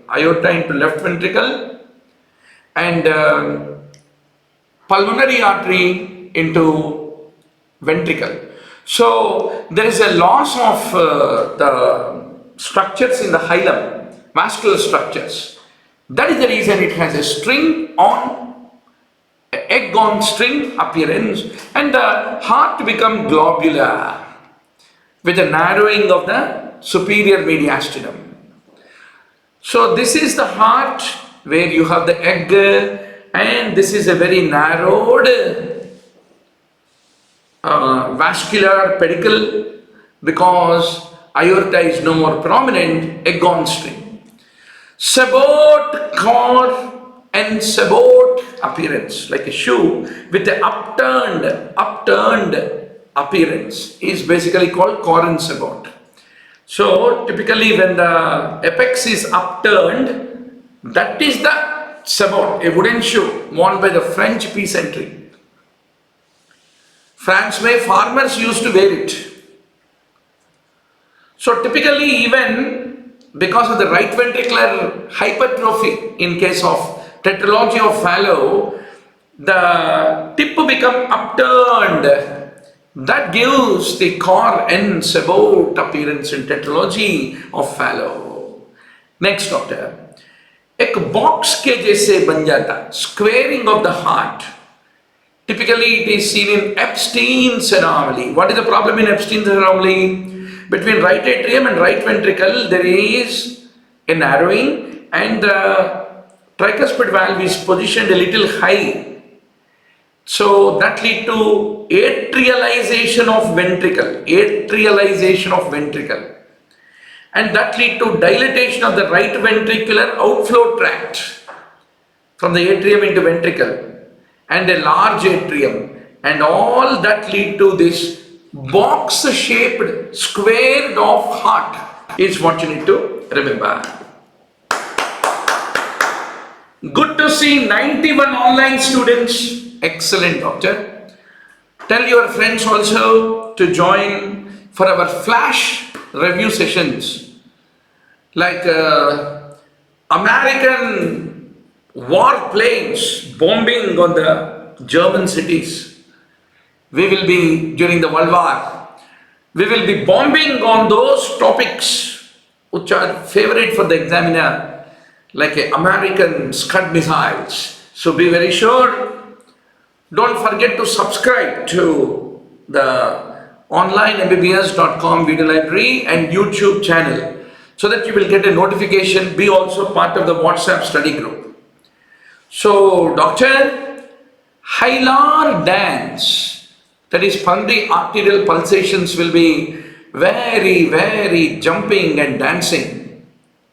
aorta into left ventricle, and pulmonary artery into ventricle. So there is a loss of the structures in the hilum, vascular structures. That is the reason it has a egg on string appearance, and the heart become globular with a narrowing of the superior mediastinum. So this is the heart where you have the egg, and this is a very narrowed vascular pedicle because aorta is no more prominent, egg on string. Sabot core and sabot appearance, like a shoe with the upturned appearance, is basically called core and sabot. So typically when the apex is upturned, that is the sabot, a wooden shoe worn by the French peasantry. France में farmers used to wear it. So typically, even because of the right ventricular hypertrophy in case of tetralogy of Fallot, the tip become upturned. That gives the core and sabot appearance in tetralogy of Fallot. Next, doctor. एक box के जैसे बन जाता, squaring of the heart. Typically, it is seen in Epstein's anomaly. What is the problem in Epstein's anomaly? Between right atrium and right ventricle, there is a narrowing, and the tricuspid valve is positioned a little high. So that leads to atrialization of ventricle, and that leads to dilatation of the right ventricular outflow tract from the atrium into ventricle, and a large atrium, and all that lead to this box-shaped, squared off heart is what you need to remember. Good to see 91 online students. Excellent, doctor. Tell your friends also to join for our flash review sessions, like American war planes bombing on the German cities. We will be, during the World War, we will be bombing on those topics which are favorite for the examiner, like American Scud missiles. So be very sure. Don't forget to subscribe to the onlinembbs.com video library and YouTube channel so that you will get a notification. Be also part of the WhatsApp study group. So, doctor, hilar dance, that is pulmonary arterial pulsations, will be very, very jumping and dancing.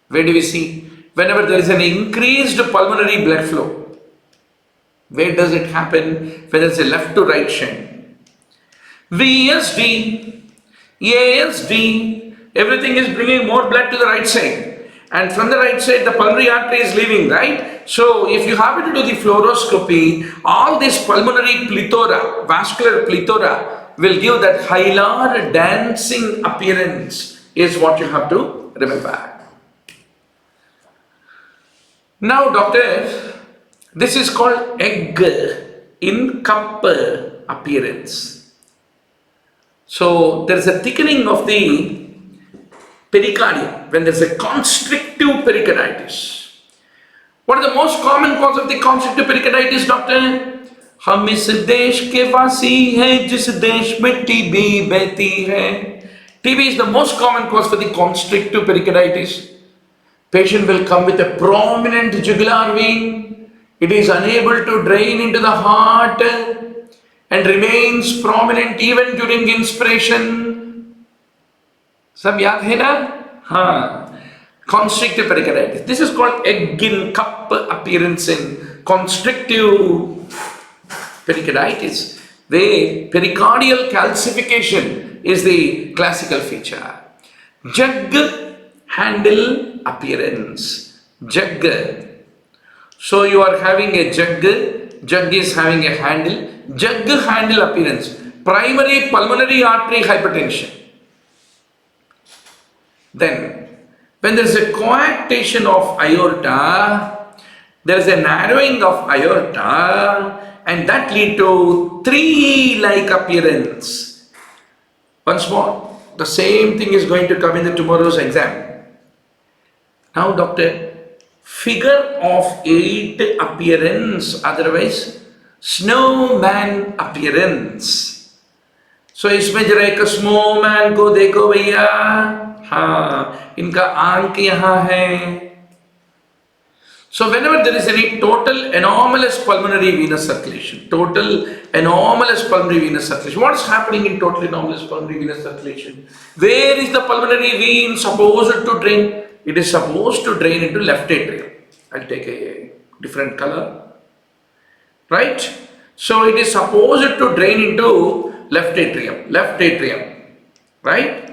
Where do we see? Whenever there is an increased pulmonary blood flow. Where does it happen? When there is a left to right shunt. VSD, ASD, everything is bringing more blood to the right side. And from the right side, the pulmonary artery is leaving, right? So, if you happen to do the fluoroscopy, all this pulmonary plethora, vascular plethora, will give that hilar dancing appearance, is what you have to remember. Now, doctor, this is called egg in cup appearance. So, there is a thickening of the pericardium when there is a constrictive pericarditis. What is the most common cause of the constrictive pericarditis, doctor? हम इस देश के वासी हैं जिस देश में TB बहती है. TB is the most common cause for the constrictive pericarditis. Patient will come with a prominent jugular vein. It is unable to drain into the heart and remains prominent even during inspiration. सब याद है ना? हाँ. Constrictive pericarditis. This is called egg in cup appearance in constrictive pericarditis, where pericardial calcification is the classical feature. Jug handle appearance. Jug. So you are having a jug. Jug is having a handle. Jug handle appearance. Primary pulmonary artery hypertension. Then, when there is a coarctation of aorta, there is a narrowing of aorta, and that lead to tree-like appearance. Once more, the same thing is going to come in the tomorrow's exam. Now, doctor, figure of 8 appearance, otherwise snowman appearance. So इसमें जरा एक snowman को देखो भैया, हाँ, इनका आंख यहाँ है. So whenever there is any total anomalous pulmonary venous circulation, total anomalous pulmonary venous circulation, what is happening in total anomalous pulmonary venous circulation? Where is the pulmonary vein supposed to drain? It is supposed to drain into left atrium. I'll take a different color. Right? So it is supposed to drain into left atrium. Left atrium. Right?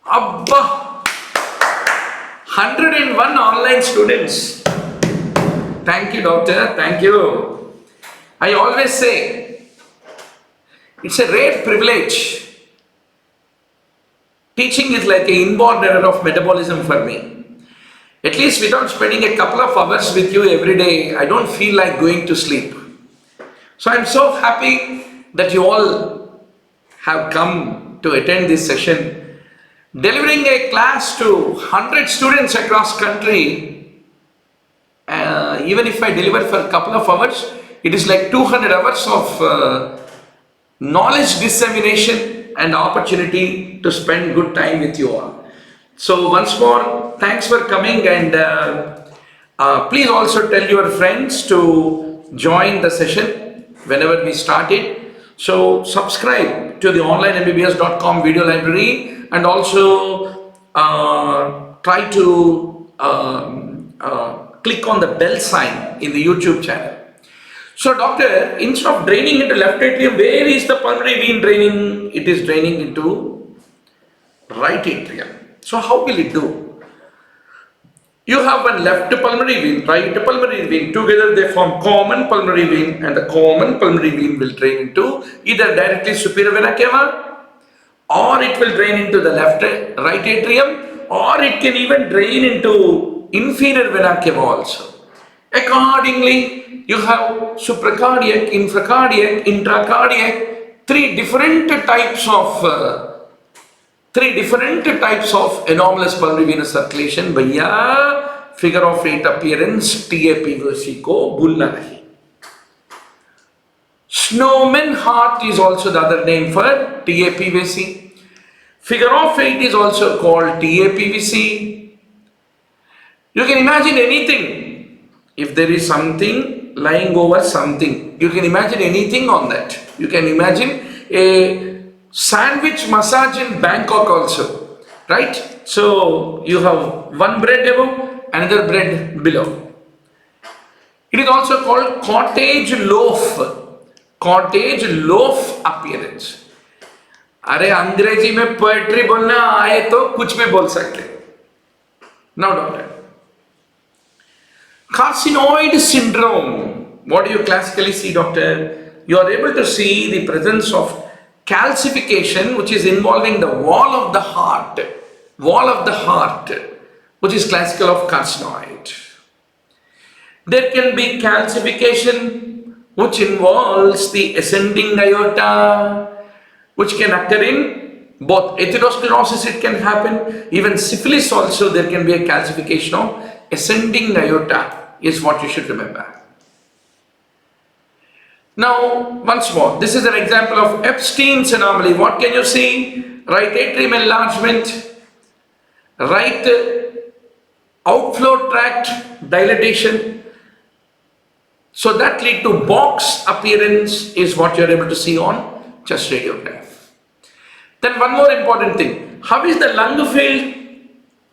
Abba! 101 online students. Thank you, doctor. Thank you. I always say, it's a rare privilege. Teaching is like an inborn error of metabolism for me. At least without spending a couple of hours with you every day, I don't feel like going to sleep. So I'm so happy that you all have come to attend this session. Delivering a class to 100 students across country, even if I deliver for a couple of hours, it is like 200 hours of knowledge dissemination and opportunity to spend good time with you all. So once more, thanks for coming, and please also tell your friends to join the session whenever we start it. So subscribe to the onlinembbs.com video library, and also try to click on the bell sign in the YouTube channel. So doctor, instead of draining into left atrium, where is the pulmonary vein draining? It is draining into right atrium. So how will it do? You have one left pulmonary vein, right pulmonary vein. Together they form common pulmonary vein, and the common pulmonary vein will drain into either directly superior vena cava, or it will drain into the right atrium, or it can even drain into inferior vena cava also. Accordingly, you have supracardiac, infracardiac, intracardiac, three different types of anomalous pulmonary venous circulation. Bhaiya, figure of 8 appearance, TAPVC ko bhulna nahi. Snowman heart is also the other name for TAPVC. Figure of 8 is also called TAPVC. You can imagine anything. If there is something lying over something, you can imagine anything on that. You can imagine a sandwich massage in Bangkok also, right? So you have one bread above, another bread below. It is also called cottage loaf appearance. अरे अंग्रेजी में poetry बोलना आए तो कुछ भी बोल सकते. Now doctor, carcinoid syndrome. What do you classically see, doctor? You are able to see the presence of calcification which is involving the wall of the heart, which is classical of carcinoid. There can be calcification which involves the ascending aorta, which can occur in both atherosclerosis, it can happen, even syphilis also there can be a calcification of ascending aorta, is what you should remember. Now, once more, this is an example of Epstein's anomaly. What can you see? Right atrium enlargement, right outflow tract dilatation. So that lead to box appearance is what you are able to see on chest radiograph. Then one more important thing. How is the lung filled?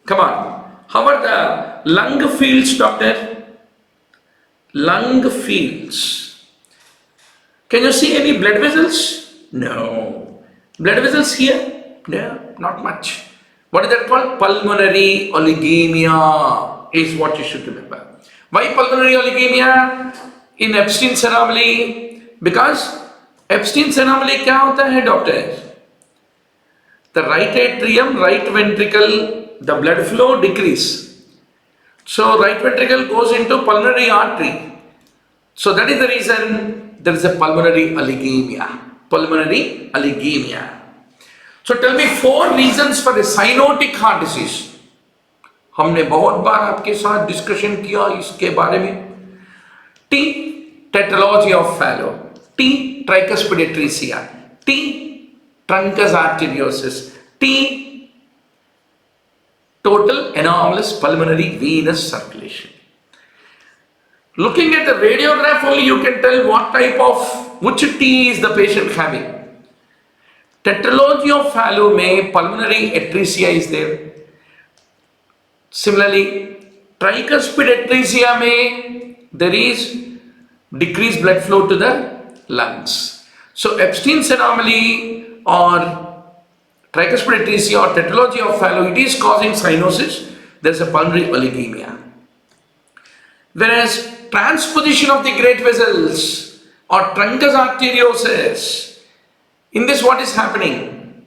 Come on. How are the lung fields, doctor? Lung fields. Can you see any blood vessels? No. Blood vessels here? No, not much. What is that called? Pulmonary oligemia is what you should remember. Why pulmonary oligemia? In Epstein's anomaly. Because Epstein's anomaly क्या होता है doctor? The right atrium, right ventricle, the blood flow decrease. So right ventricle goes into pulmonary artery. So that is the reason there is a pulmonary oligemia. Pulmonary oligemia. So tell me 4 reasons for a cyanotic heart disease. हमने बहुत बार आपके साथ discussion किया इसके बारे में. T. Tetralogy of Fallot. T. Tricuspid atresia. T. Truncus arteriosus. T. Total anomalous pulmonary venous circulation. Looking at the radiograph only you can tell what type of, which T is the patient having. Tetralogy of Fallot में pulmonary atresia is there. Similarly, tricuspid atresia में there is decreased blood flow to the lungs. So Epstein's anomaly or tricuspid atresia or tetralogy of Fallot, it is causing cyanosis. There is a pulmonary oligemia. Whereas transposition of the great vessels or truncus arteriosus, in this what is happening?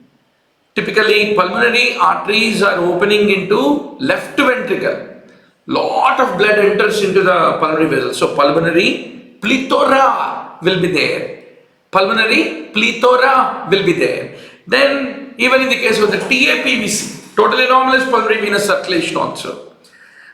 Typically pulmonary arteries are opening into left ventricle. Lot of blood enters into the pulmonary vessel. So pulmonary plethora will be there. Pulmonary plethora will be there. Then even in the case of the TAPVC, total anomalous pulmonary venous circulation also.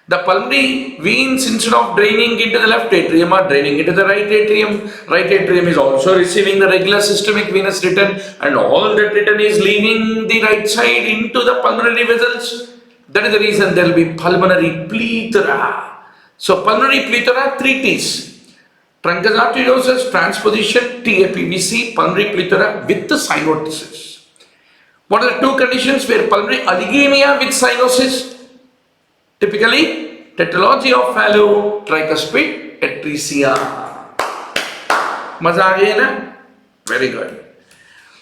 The pulmonary veins, instead of draining into the left atrium, are draining into the right atrium. Right atrium is also receiving the regular systemic venous return, and all that return is leaving the right side into the pulmonary vessels. That is the reason there will be pulmonary plethora. So pulmonary plethora, 3 T's. Truncus arteriosus, transposition, TAPVC, pulmonary plethora with the cyanosis. What are the 2 conditions where pulmonary oligemia with cyanosis? Typically, tetralogy of Fallot, tricuspid atresia. मजा आ गया ना? Very good.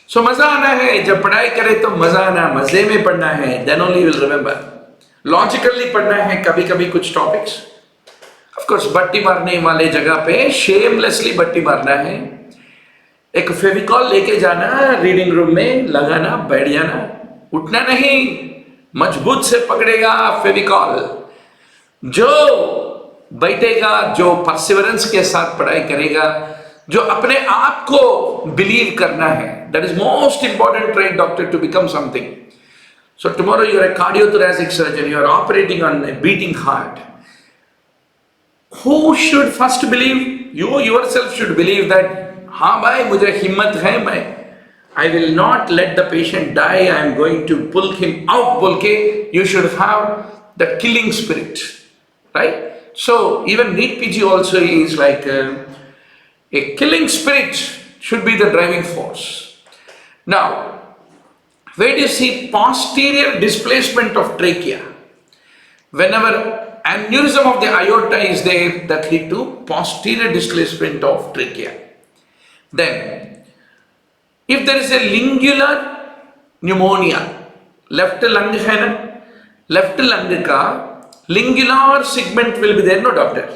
So मजा आना है, जब पढ़ाई करें तो मजा आना, मजे में पढ़ना है. Then only you will remember. Logically पढ़ना है कभी-कभी कुछ topics. Of course, बट्टी मारने वाले जगह पे shamelessly बट्टी मारना है. एक फेविकॉल लेके जाना, रीडिंग रूम में लगाना, बैठ जाना, उठना नहीं. मजबूत से पकड़ेगा फेविकॉल. जो बैठेगा, जो परसिवरेंस के साथ पढ़ाई करेगा, जो अपने आप को बिलीव करना है. That is most important trait doctor to become something. So tomorrow you are a cardiothoracic surgeon, you are operating on a beating heart. Who should first believe? You yourself should believe that हाँ भाई मुझे हिम्मत है, मैं I will not let the patient die, I am going to pull him out. Bolke, you should have the killing spirit, right? So even NEETPG also is like a killing spirit should be the driving force. Now, where do you see posterior displacement of trachea? Whenever aneurysm of the aorta is there, that lead to posterior displacement of trachea. Then if there is a lingular pneumonia, left lung है ना, left lung का lingular segment will be there, no doctor?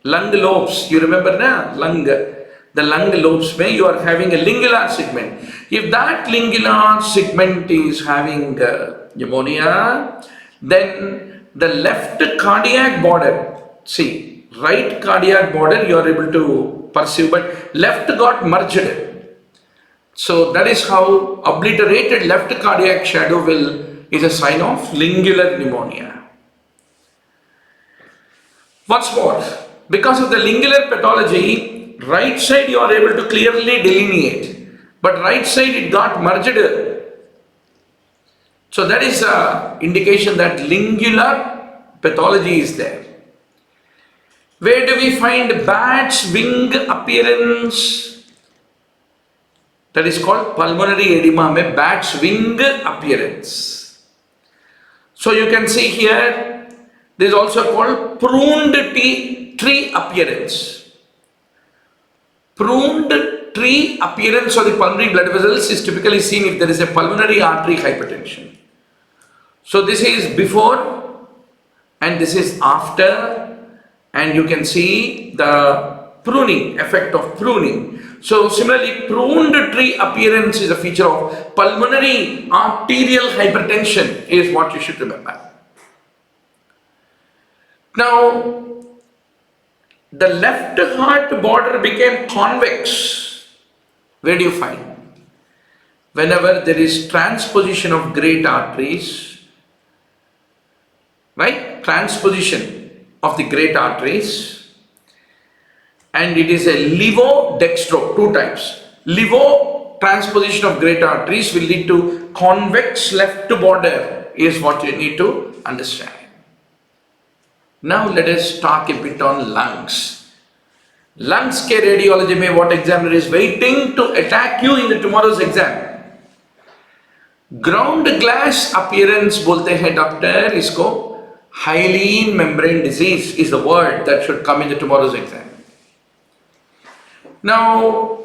Lung lobes, you remember na? Lung, the lung lobes में you are having a lingular segment. If that lingular segment is having pneumonia, then the left cardiac border, see, right cardiac border you are able to perceive, but left got merged. So that is how obliterated left cardiac shadow is a sign of lingular pneumonia. What's more, because of the lingular pathology, right side you are able to clearly delineate, but right side it got merged. So that is an indication that lingular pathology is there. Where do we find bat's wing appearance? That is called pulmonary edema में bat's wing appearance. So you can see here This is also called pruned tree appearance. Pruned tree appearance of the pulmonary blood vessels is typically seen if there is a pulmonary artery hypertension. So this is before and this is after, and you can see the pruning, effect of pruning. So similarly, pruned tree appearance is a feature of pulmonary arterial hypertension is what you should remember. Now, the left heart border became convex. Where do you find? Whenever there is transposition of great arteries, right? Transposition of the great arteries, and it is a levo-dextro, two types. Levo transposition of great arteries will lead to convex left border is what you need to understand. Now let us talk a bit on lungs. Lungs ke radiology mein what examiner is waiting to attack you in the tomorrow's exam? Ground glass appearance bolte hai doctor, isko hyaline membrane disease is the word that should come in the tomorrow's exam. Now,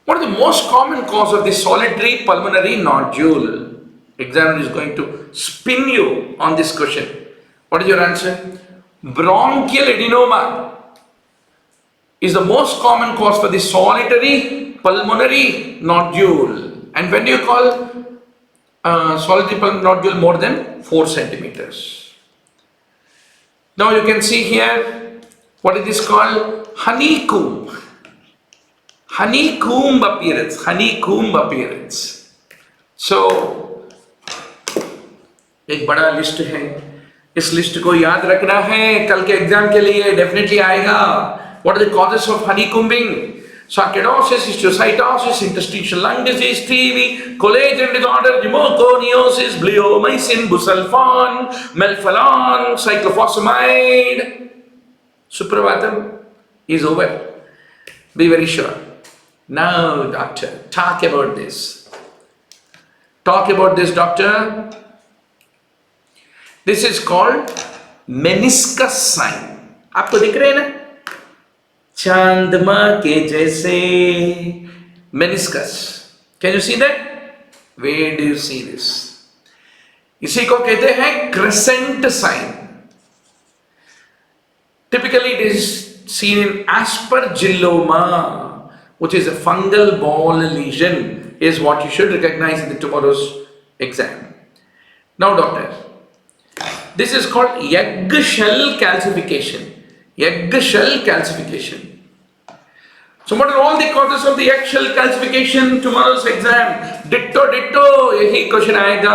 what is the most common cause of this solitary pulmonary nodule? Examiner is going to spin you on this question. What is your answer? Bronchial adenoma is the most common cause for the solitary pulmonary nodule. And when do you call solitary pulmonary nodule more than 4 centimeters? Now you can see here, what is this called? Honeycomb. Honeycomb appearance. Honeycomb appearance. So, एक बड़ा list है, इस list को याद रखना है, कल के एग्जाम के लिए डेफिनेटली आएगा. What are the causes of honeycombing? Sarcoidosis, histiocytosis, interstitial lung disease, TB, collagen disorder, pneumoconiosis, bleomycin, busulfan, melphalan, cyclophosphamide. Supravatam is over. Be very sure. Now, doctor, talk about this. Talk about this, doctor. This is called meniscus sign. आपको दिख रहे हैं ना? चांदमा के जैसे meniscus. Can you see that? Where do you see this? इसी को कहते हैं crescent sign. Typically, it is seen in aspergilloma, which is a fungal ball lesion, is what you should recognize in the tomorrow's exam. Now, doctor, this is called eggshell calcification. Eggshell calcification. So, what are all the causes of the eggshell calcification? Tomorrow's exam, ditto, यही question आएगा.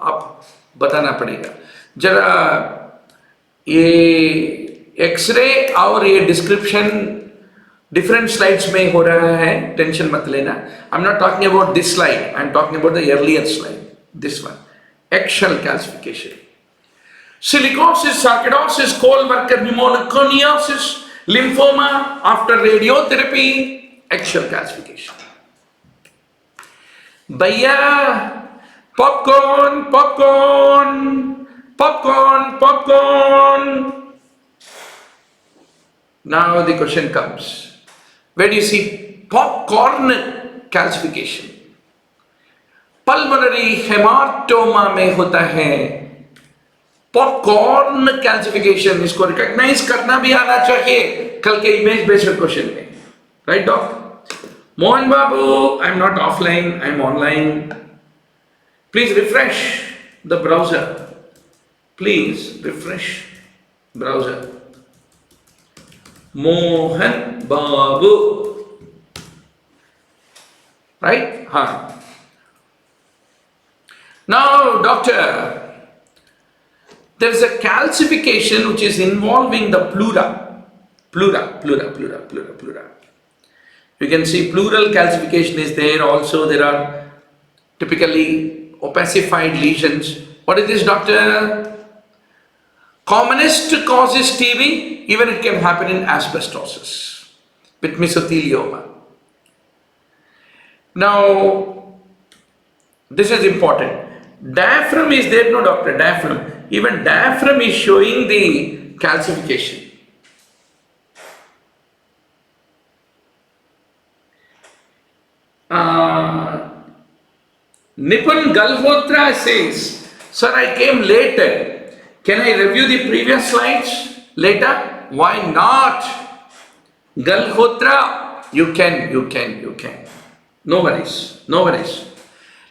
आप बताना पड़ेगा. जरा ये x ray और ये description different slides में हो रहा है, टेंशन मत लेना. I am not talking about this slide, I am talking about the earlier slide, this one. Eggshell calcification, silicosis, sarcoidosis, coal worker pneumoconiosis, lymphoma after radiotherapy, eggshell calcification. भैया popcorn popcorn popcorn popcorn. Now the question comes, where do you see popcorn calcification? Pulmonary hematoma में होता है popcorn calcification. इसको recognize करना भी आना चाहिए कल के image based question में, right doc? Mohan Babu, I'm not offline, I'm online. Please refresh the browser. Please refresh browser. Mohan Babu, right? Huh. Now, doctor, there is a calcification which is involving the pleura. You can see pleural calcification is there. Also, there are typically opacified lesions. What is this, doctor? Commonest cause is TB. Even it can happen in asbestosis with mesothelioma. Now, this is important. Diaphragm is there, no doctor, diaphragm. even diaphragm is showing the calcification. Nipun Galhotra says, sir, I came later. Can I review the previous slides later? Why not? Galhotra, you can. No worries.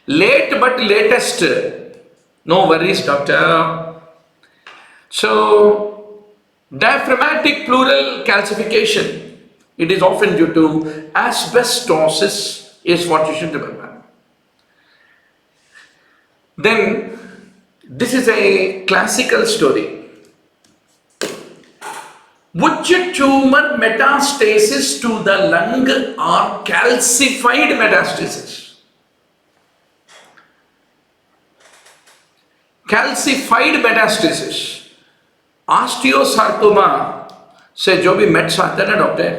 Late but latest. No worries, doctor. So, diaphragmatic pleural calcification, it is often due to asbestosis, is what you should remember. Then, this is a classical story. Which tumor metastasis to the lung are calcified metastasis? Calcified metastasis. Osteosarcoma से जो भी mats आते हैं ना doctor,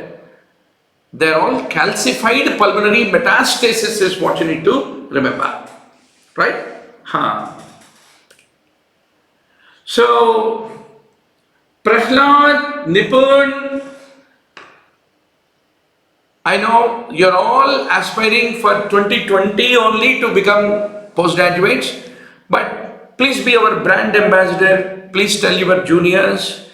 they are all calcified pulmonary metastasis is what you need to remember, right? So Prahlad, Nipun, I know you're all aspiring for 2020 only to become postgraduates, but please be our brand ambassador. Please tell your juniors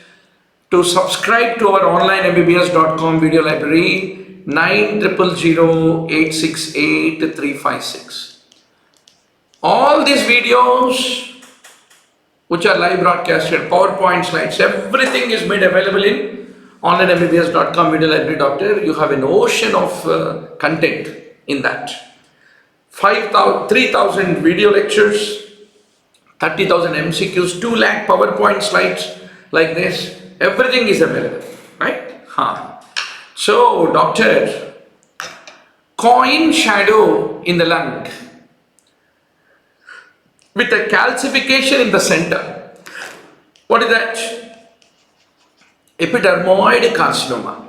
to subscribe to our online mbbs.com video library 9000868356. All these videos which are live broadcasted, PowerPoint slides, everything is made available in onlinembbs.com video library, doctor. You have an ocean of content in that. 3,000 video lectures, 30,000 MCQs, 2 lakh PowerPoint slides like this. Everything is available, right? So, doctor, coin shadow in the lung with a calcification in the center. What is that? Epidermoid carcinoma.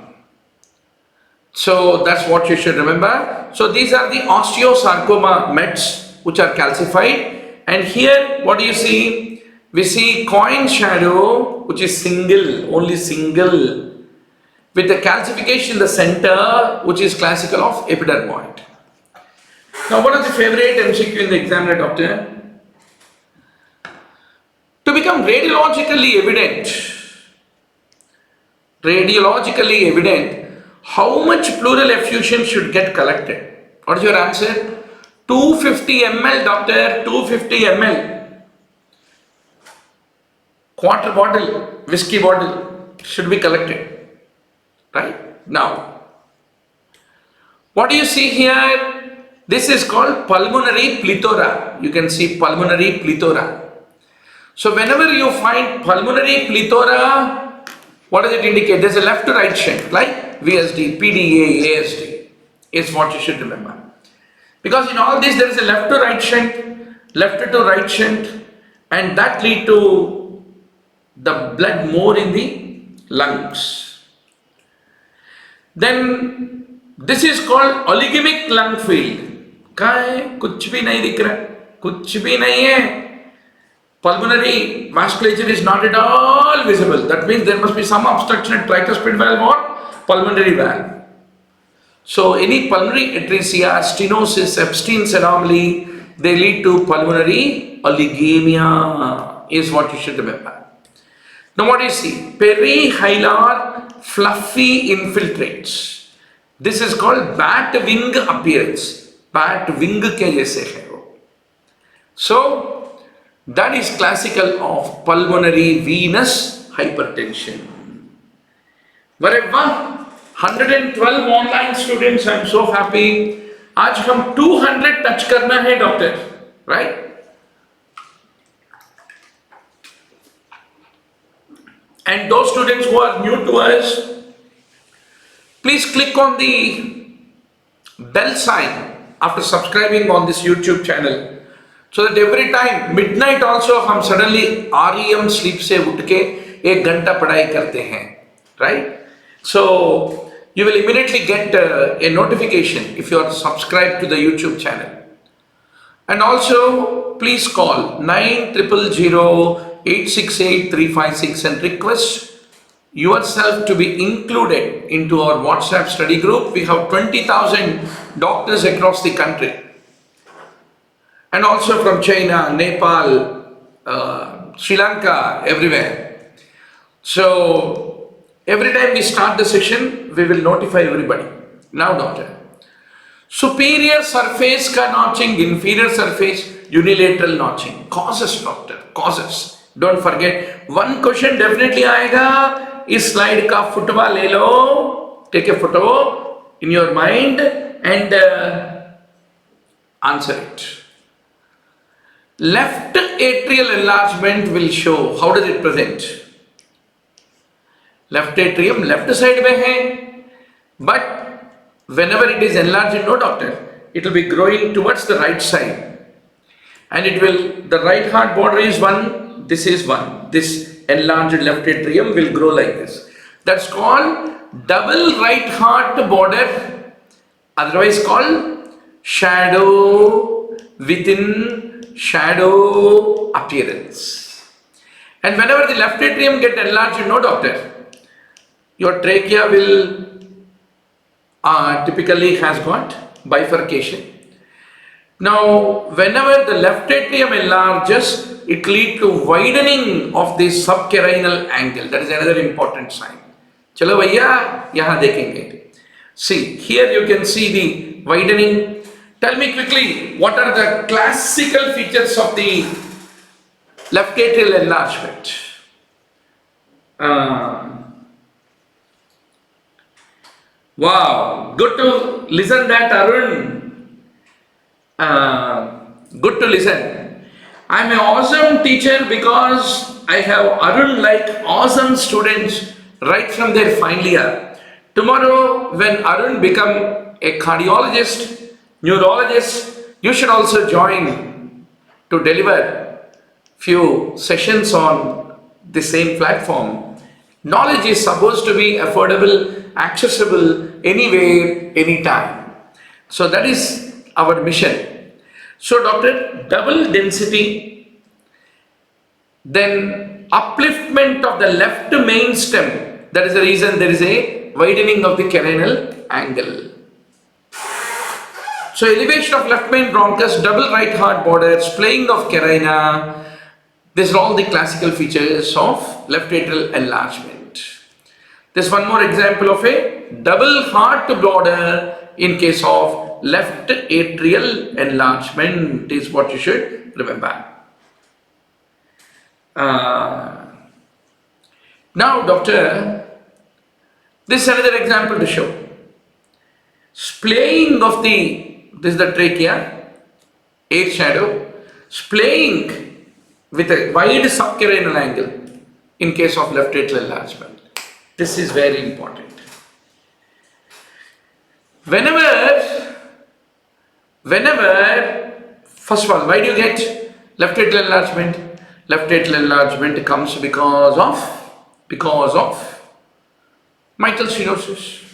So that's what you should remember. So these are the osteosarcoma mets which are calcified. And here what do you see? We see coin shadow which is single, only single, with the calcification in the center which is classical of epidermoid. Now what is the favorite MCQ in the examiner, doctor? To become radiologically evident, how much pleural effusion should get collected? What is your answer? 250 ml, doctor, 250 ml. Quarter bottle, whiskey bottle should be collected. Right? Now, what do you see here? This is called pulmonary plethora. You can see pulmonary plethora. So whenever you find pulmonary plethora, what does it indicate? There's a left to right shunt, like VSD, PDA, ASD is what you should remember. Because in all this there is a left to right shunt, and that lead to the blood more in the lungs. Then this is called oligemic lung field. क्या है? कुछ भी नहीं दिख रहा, कुछ भी नहीं है. Pulmonary vasculature is not at all visible. That means there must be some obstruction at tricuspid valve or pulmonary valve. So any pulmonary atresia, stenosis, Epstein's anomaly, they lead to pulmonary oligemia is what you should remember. Now what do you see? Perihilar fluffy infiltrates. This is called bat wing appearance. Bat wing ke jaise hai wo. So that is classical of pulmonary venous hypertension. Whatever, 112 online students, I am so happy. आज हम 200 touch करना है doctor, right? And those students who are new to us, please click on the bell sign after subscribing on this YouTube channel. So that every time midnight also हम suddenly REM sleep से उठ के 1 घंटा पढ़ाई करते हैं, right? So you will immediately get a notification if you are subscribed to the YouTube channel. And also please call 9000 868356 and request yourself to be included into our WhatsApp study group. We have 20,000 doctors across the country, and also from China, Nepal, Sri Lanka, everywhere. So every time we start the session, we will notify everybody. Now, doctor, superior surface ka notching, inferior surface unilateral notching. Causes, doctor, causes. Don't forget, one question definitely आएगा. इस slide का फुटवा ले लो. Take a photo in your mind and answer it. Left atrial enlargement will show. How does it present? Left atrium left side में है, but whenever it is enlarged, no doctor, it will be growing towards the right side, and it will, the right heart border is one, this is one, this enlarged left atrium will grow like this. That's called double right heart border, otherwise called shadow within shadow appearance. And whenever the left atrium get enlarged, no doctor, your trachea will typically has got bifurcation. Now, whenever the left atrium enlarges, it leads to widening of the subcarinal angle. That is another important sign. Chalo bhaiya, yahan dekhenge. See, here you can see the widening. Tell me quickly, what are the classical features of the left atrial enlargement? Wow, good to listen that, Arun. Good to listen. I am an awesome teacher because I have Arun like awesome students right from their final year. Tomorrow when Arun become a cardiologist, neurologist, you should also join to deliver few sessions on the same platform. Knowledge is supposed to be affordable, accessible, anywhere, anytime. So that is our mission. So doctor, double density, then upliftment of the left main stem. That is the reason there is a widening of the carinal angle. So elevation of left main bronchus, double right heart border, splaying of carina. These are all the classical features of left atrial enlargement. There's one more example of a double heart border in case of left atrial enlargement is what you should remember. Now, doctor, this is another example to show. Splaying of this is the trachea, air shadow, splaying with a wide subcarinal angle in case of left atrial enlargement. This is very important. Whenever, first of all, why do you get left atrial enlargement? Left atrial enlargement comes because of mitral stenosis.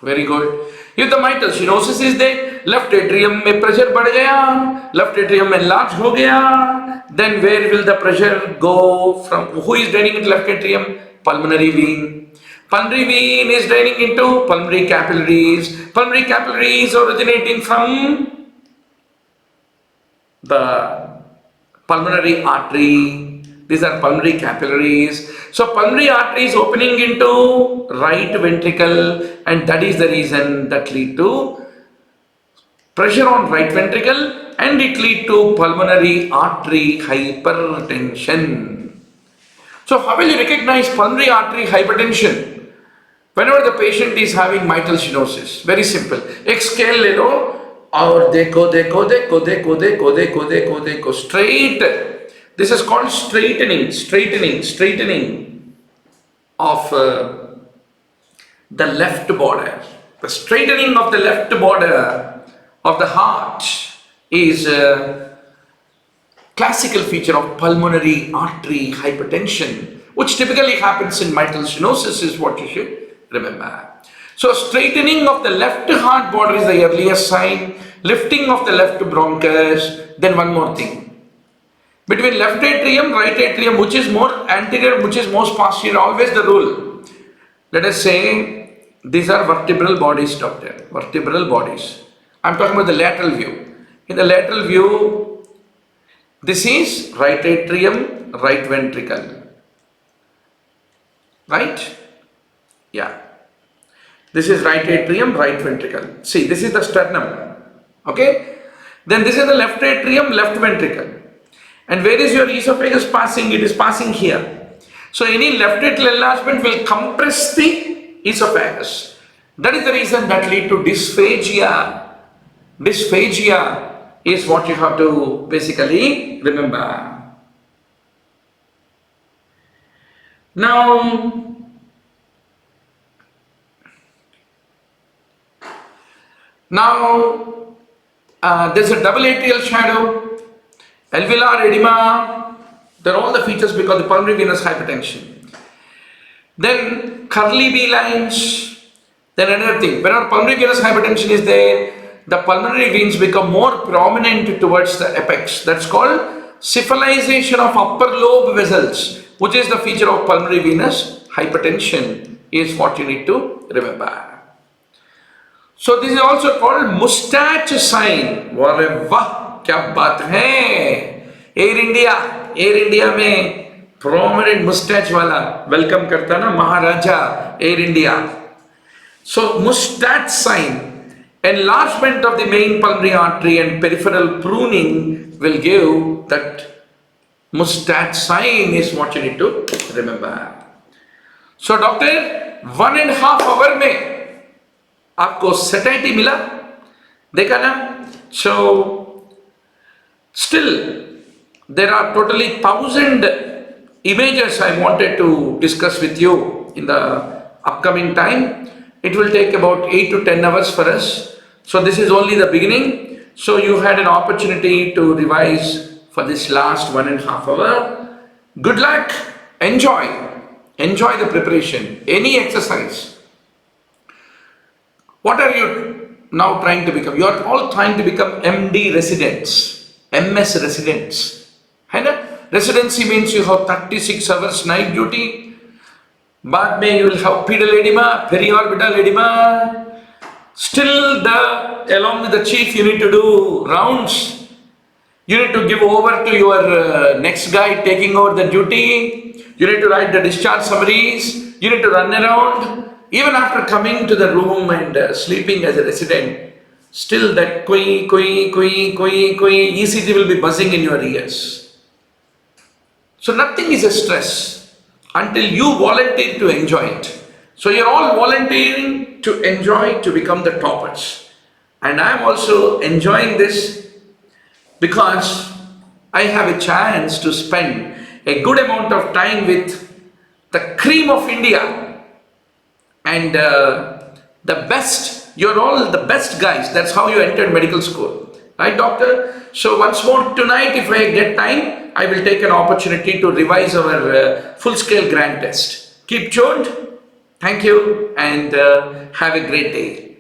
Very good. If the mitral stenosis is there, left atrium में pressure बढ़ गया, left atrium enlarged हो गया, then where will the pressure go from? Who is draining into left atrium? Pulmonary vein. Pulmonary vein is draining into pulmonary capillaries. Pulmonary capillaries originating from the pulmonary artery. These are pulmonary capillaries. So pulmonary artery is opening into right ventricle, and that is the reason that lead to pressure on right ventricle, and it lead to pulmonary artery hypertension. So how will you recognize pulmonary artery hypertension? Whenever the patient is having mitral stenosis, very simple. एक scale ले लो और देखो straight. This is called straightening of the left border. The straightening of the left border of the heart is a classical feature of pulmonary artery hypertension, which typically happens in mitral stenosis, is what you should remember. So straightening of the left heart border is the earliest sign, lifting of the left bronchus. Then one more thing, Between left atrium, right atrium, which is more anterior, which is most posterior, always the rule. Let us say these are vertebral bodies, doctor. Vertebral bodies. I'm talking about the lateral view. In the lateral view, this is right atrium, right ventricle. Right? Yeah. This is right atrium, right ventricle. See, this is the sternum. Okay? Then this is the left atrium, left ventricle. And where is your esophagus passing? It is passing here. So any left atrial enlargement will compress the esophagus. That is the reason that lead to dysphagia. Dysphagia is what you have to basically remember. Now, there's a double atrial shadow, alveolar edema, they're all the features because of pulmonary venous hypertension. Then curly V lines, then another thing, whenever pulmonary venous hypertension is there, the pulmonary veins become more prominent towards the apex. That's called cephalization of upper lobe vessels, which is the feature of pulmonary venous hypertension, is what you need to remember. So this is also called mustache sign. वाह क्या बात है! Air India में prominent mustache वाला welcome करता ना महाराजा Air India. So mustache sign, enlargement of the main pulmonary artery and peripheral pruning will give that mustache sign is what you need to remember. So doctor, 1.5 hour में आपको satiety मिला, देखा ना? So still there are totally 1,000 images I wanted to discuss with you in the upcoming time. It will take about 8 to 10 hours for us. So this is only the beginning. So you had an opportunity to revise for this last 1.5 hour. Good luck. Enjoy the preparation. Any exercise. What are you now trying to become? You are all trying to become MD residents, MS residents. Residency means you have 36 hours night duty. बाद में you will have pedal edema, periorbital edema. Still, along with the chief, you need to do rounds. You need to give over to your next guy taking over the duty. You need to write the discharge summaries. You need to run around. Even after coming to the room and sleeping as a resident, still that ECG will be buzzing in your ears. So nothing is a stress until you volunteer to enjoy it. So you're all volunteering to enjoy to become the toppers. And I'm also enjoying this because I have a chance to spend a good amount of time with the cream of India. And the best, you're all the best guys. That's how you entered medical school. Right, doctor? So once more tonight, if I get time, I will take an opportunity to revise our full-scale grand test. Keep tuned. Thank you and have a great day.